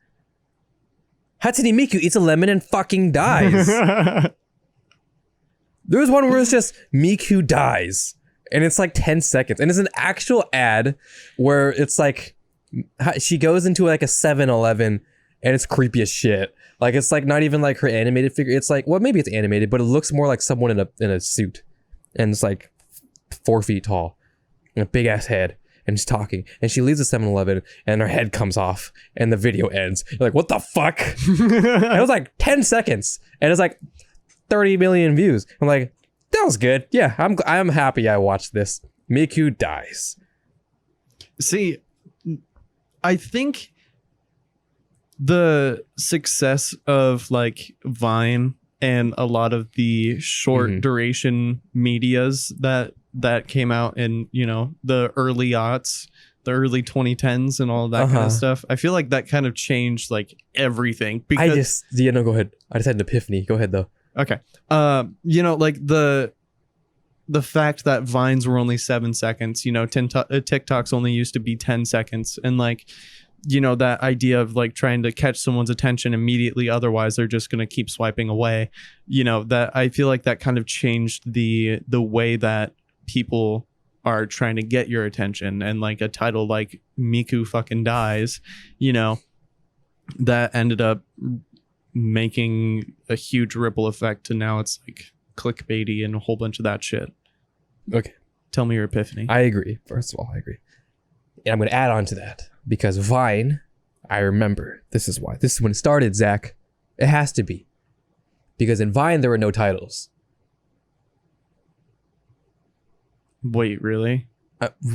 Hatsune Miku eats a lemon and fucking dies. There's one where it's just Miku dies. And it's like 10 seconds. And it's an actual ad where it's like, she goes into like a 7-Eleven and it's creepy as shit. Like, it's like not even like her animated figure. It's like, well, maybe it's animated, but it looks more like someone in a suit. And it's like 4 feet tall. And a big ass head. And she's talking. And she leaves the 7-Eleven and her head comes off. And the video ends. You're like, what the fuck? And it was like 10 seconds. And it's like 30 million views. I'm like, that was good. Yeah, I'm happy I watched this. Miku dies.
See, I think the success of like Vine and a lot of the short duration medias that came out in, the early aughts, the early 2010s and all of that kind of stuff. I feel like that kind of changed like everything. Because
no, go ahead. I just had an epiphany. Go ahead though.
Okay. Like the fact that Vines were only 7 seconds, TikToks only used to be 10 seconds. And like, that idea of like trying to catch someone's attention immediately. Otherwise, they're just going to keep swiping away. That I feel like that kind of changed the way that people are trying to get your attention. And like a title like Miku fucking dies, that ended up making a huge ripple effect to now it's like clickbaity and a whole bunch of that shit.
Okay.
Tell me your epiphany.
I agree. First of all, I agree. And I'm going to add on to that because Vine, I remember, this is why. This is when it started, Zach. It has to be. Because in Vine, there were no titles.
Wait, really?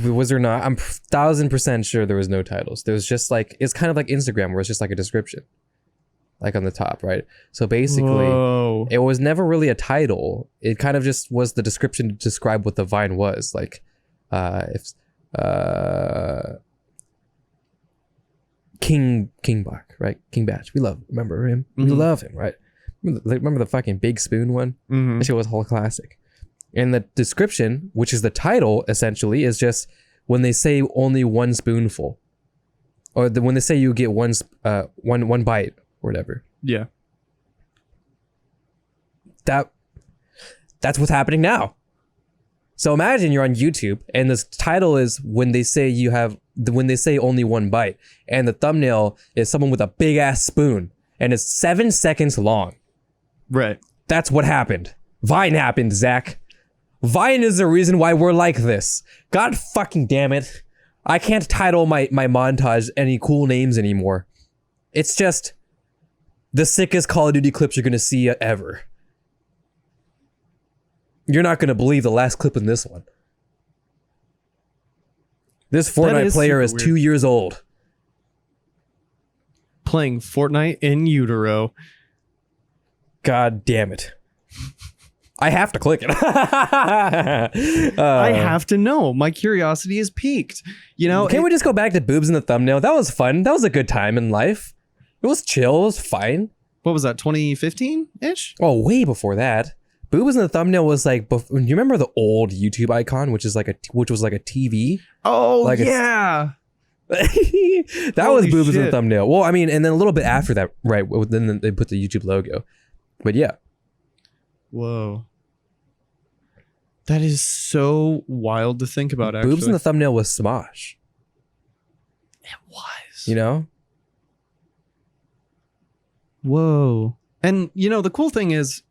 Was there not? I'm 1000% sure there was no titles. There was just like, it's kind of like Instagram where it's just like a description. Like on the top, right? So basically, It was never really a title. It kind of just was the description to describe what the Vine was. Like, King Bach, right? King Batch. We remember him. We love him, right? Remember the fucking Big Spoon one? That shit was a whole classic. And the description, which is the title, essentially, is just when they say only one spoonful, or when they say you get one bite. Or whatever.
Yeah.
That's what's happening now. So imagine you're on YouTube and this title is when they say only one bite, and the thumbnail is someone with a big ass spoon and it's 7 seconds long.
Right.
That's what happened. Vine happened, Zach. Vine is the reason why we're like this. God fucking damn it. I can't title my montage any cool names anymore. It's just the sickest Call of Duty clips you're going to see ever. You're not going to believe the last clip in this one. This Fortnite player is 2 years old.
playing Fortnite in utero.
God damn it. I have to click it.
I have to know. My curiosity is piqued. You know,
can we just go back to boobs in the thumbnail? That was fun. That was a good time in life. It was chill. It was fine.
What was that, 2015-ish?
Oh, way before that. Boobs in the thumbnail was like, you remember the old YouTube icon, which was like a TV?
Oh,
like
yeah.
That
Holy
was boobs in the
shit.
thumbnail. Well, I mean, and then a little bit after that, right? Then they put the YouTube logo. But yeah.
Whoa. That is so wild to think about, actually.
Boobs in the thumbnail was Smosh.
It was.
You know?
Whoa. And, you know, the cool thing is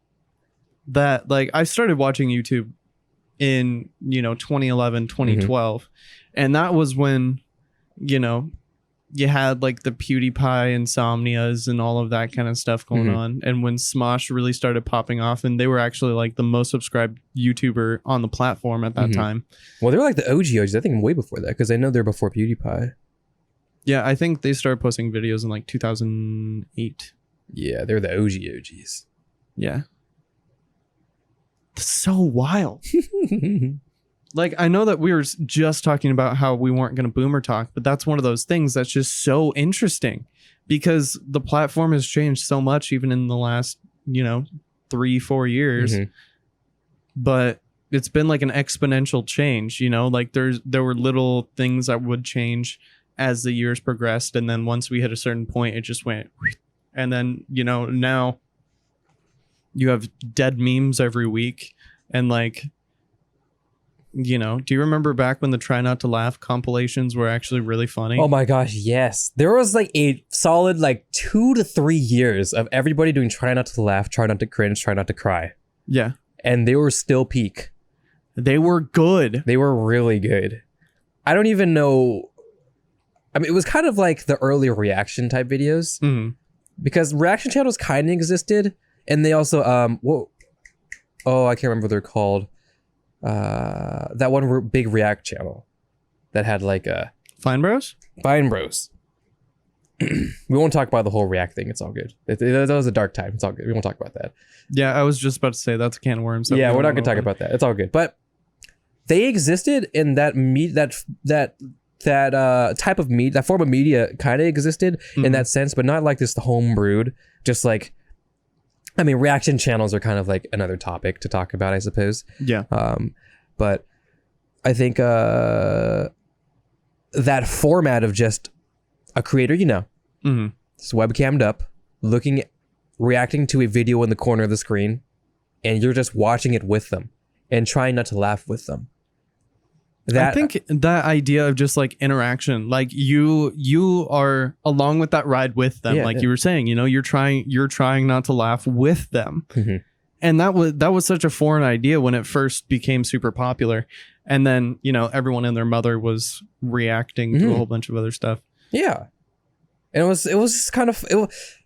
that, like, I started watching YouTube in, 2011, 2012. And that was when, you had, like, the PewDiePie insomnias and all of that kind of stuff going on. And when Smosh really started popping off, and they were actually, like, the most subscribed YouTuber on the platform at that time.
Well, they were like the OGs. I think way before that, because I know they're before PewDiePie.
Yeah, I think they started posting videos in, like, 2008.
Yeah, they're the OGs.
Yeah. That's so wild. Like, I know that we were just talking about how we weren't going to boomer talk, but that's one of those things that's just so interesting because the platform has changed so much even in the last, 3-4 years. But it's been like an exponential change, like there were little things that would change as the years progressed. And then once we hit a certain point, it just went. And then, now you have dead memes every week. And like, do you remember back when the Try Not to Laugh compilations were actually really funny?
Oh my gosh, yes. There was like a solid 2 to 3 years of everybody doing Try Not to Laugh, Try Not to Cringe, Try Not to Cry.
Yeah.
And they were still peak.
They were good.
They were really good. I don't even know. I mean, it was kind of like the early reaction type videos. Because reaction channels kind of existed. And they also, I can't remember what they're called. That one big React channel that had like a
Fine Bros?
Fine Bros. We won't talk about the whole React thing. It's all good. That was a dark time. It's all good. We won't talk about that.
Yeah, I was just about to say that's a can of worms.
Yeah, we're not going to talk about that. It's all good. But they existed in that type of media, that form of media kind of existed in that sense, but not like this home brewed. Just like, I mean, reaction channels are kind of like another topic to talk about, I suppose.
Yeah.
But I think that format of just a creator, it's webcammed up, reacting to a video in the corner of the screen, and you're just watching it with them and trying not to laugh with them.
I think that idea of just like interaction, like you are along with that ride with them, you were saying, you're trying not to laugh with them. And that was such a foreign idea when it first became super popular. And then, everyone and their mother was reacting to a whole bunch of other stuff.
Yeah. And it was just kind of,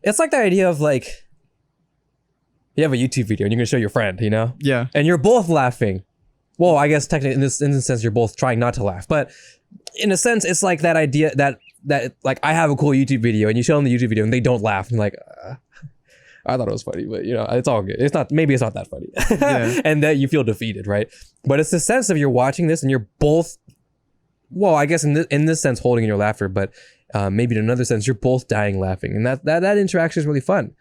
it's like the idea of like, you have a YouTube video and you're going to show your friend,
Yeah.
And you're both laughing. Well, I guess technically in this sense, you're both trying not to laugh. But in a sense, it's like that idea that like I have a cool YouTube video and you show them the YouTube video and they don't laugh. And like, I thought it was funny, but it's all good. Maybe it's not that funny.
Yeah.
And that you feel defeated, right? But it's the sense of you're watching this and you're both, well, I guess in this sense, holding in your laughter, but maybe in another sense, you're both dying laughing. And that interaction is really fun.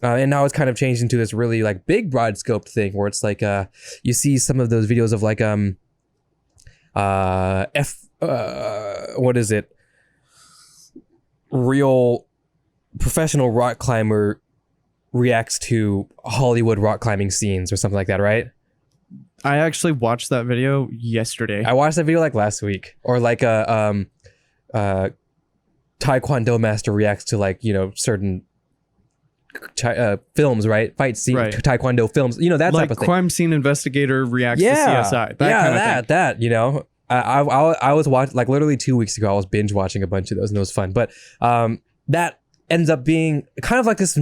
And now it's kind of changed into this really like big broad scoped thing where it's like you see some of those videos of like what is it? Real professional rock climber reacts to Hollywood rock climbing scenes or something like that, right?
I actually watched that video yesterday.
I watched that video like last week. Or like a Taekwondo master reacts to like, certain films, right? Fight scene,
right.
Taekwondo films, that
like
type of thing.
Crime scene investigator reacts to CSI.
I was watching like literally 2 weeks ago. I was binge watching a bunch of those, and it was fun. But that ends up being kind of like this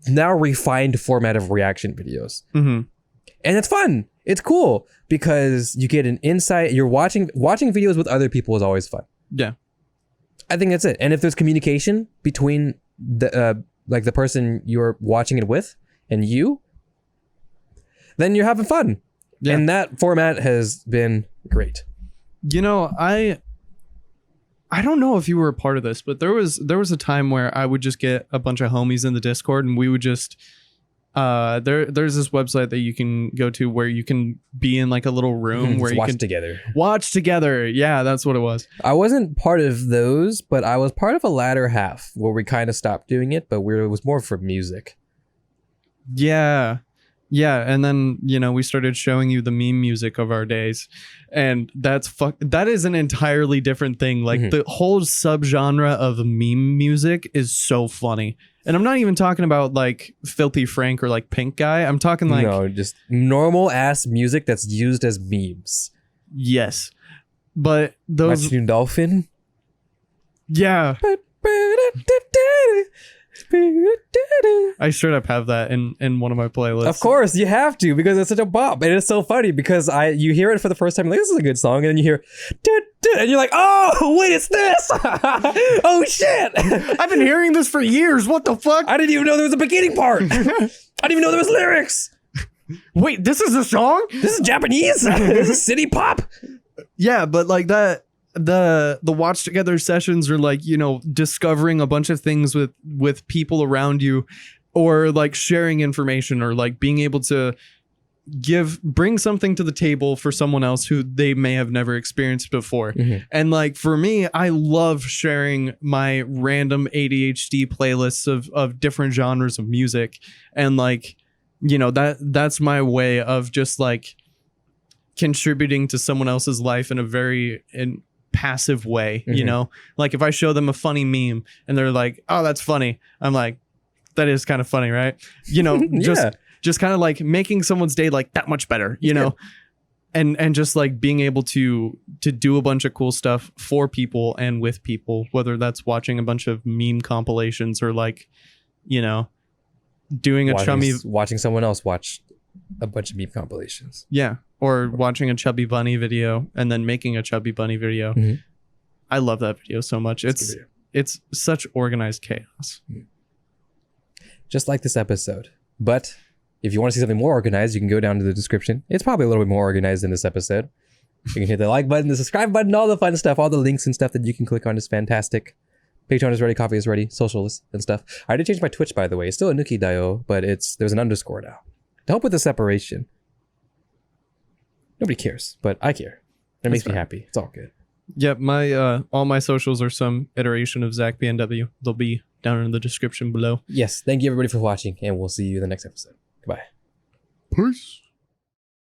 now refined format of reaction videos, and it's fun. It's cool because you get an insight. You're watching videos with other people is always fun.
Yeah,
I think that's it. And if there's communication between like the person you're watching it with and you, then you're having fun.
Yeah.
And that format has been great.
You know, I don't know if you were a part of this, but there was a time where I would just get a bunch of homies in the Discord and we would just there's this website that you can go to where you can be in like a little room where you
watch
can
together.
Watch together. Yeah, that's what it was.
I wasn't part of those, but I was part of a latter half where we kind of stopped doing it, but it was more for music.
Yeah. Yeah, and then, you know, we started showing you the meme music of our days, and that is an entirely different thing. Like the whole subgenre of meme music is so funny. And I'm not even talking about like Filthy Frank or like Pink Guy. I'm talking like
no, just normal ass music that's used as memes.
Yes. But those
Watching Dolphin.
Yeah. I straight up have that in one of my playlists.
Of course, you have to, because it's such a bop, and it's so funny because you hear it for the first time, like, this is a good song, and then you hear and you're like, oh wait, it's this. Oh shit,
I've been hearing this for years. What the fuck?
I didn't even know there was a beginning part. I didn't even know there was lyrics.
Wait, this is a song?
This is Japanese. This is city pop.
Yeah, but like that, the watch together sessions are like, you know, discovering a bunch of things with people around you, or like sharing information, or like being able to bring something to the table for someone else who they may have never experienced before. And like for me, I love sharing my random ADHD playlists of different genres of music, and like, you know, that's my way of just like contributing to someone else's life in a very passive way. You know, like if I show them a funny meme and they're like, oh, that's funny, I'm like, that is kind of funny, right? You know, just kind of like making someone's day like that much better, you know. And just like being able to do a bunch of cool stuff for people and with people, whether that's watching a bunch of meme compilations or like, you know, doing
watching someone else watch a bunch of meme compilations.
Yeah. Or watching a Chubby Bunny video and then making a Chubby Bunny video. I love that video so much. It's such organized chaos.
Just like this episode. But if you want to see something more organized, you can go down to the description. It's probably a little bit more organized than this episode. You can hit the like button, the subscribe button, all the fun stuff, all the links and stuff that you can click on is fantastic. Patreon is ready, coffee is ready, socials and stuff. I did change my Twitch, by the way. It's still Anuki Dio, but there's an underscore now to help with the separation. Nobody cares, but I care. It makes me happy. It's all good.
Yep, my all my socials are some iteration of Zach BNW. They'll be down in the description below.
Yes, thank you everybody for watching, and we'll see you in the next episode. Goodbye.
Peace.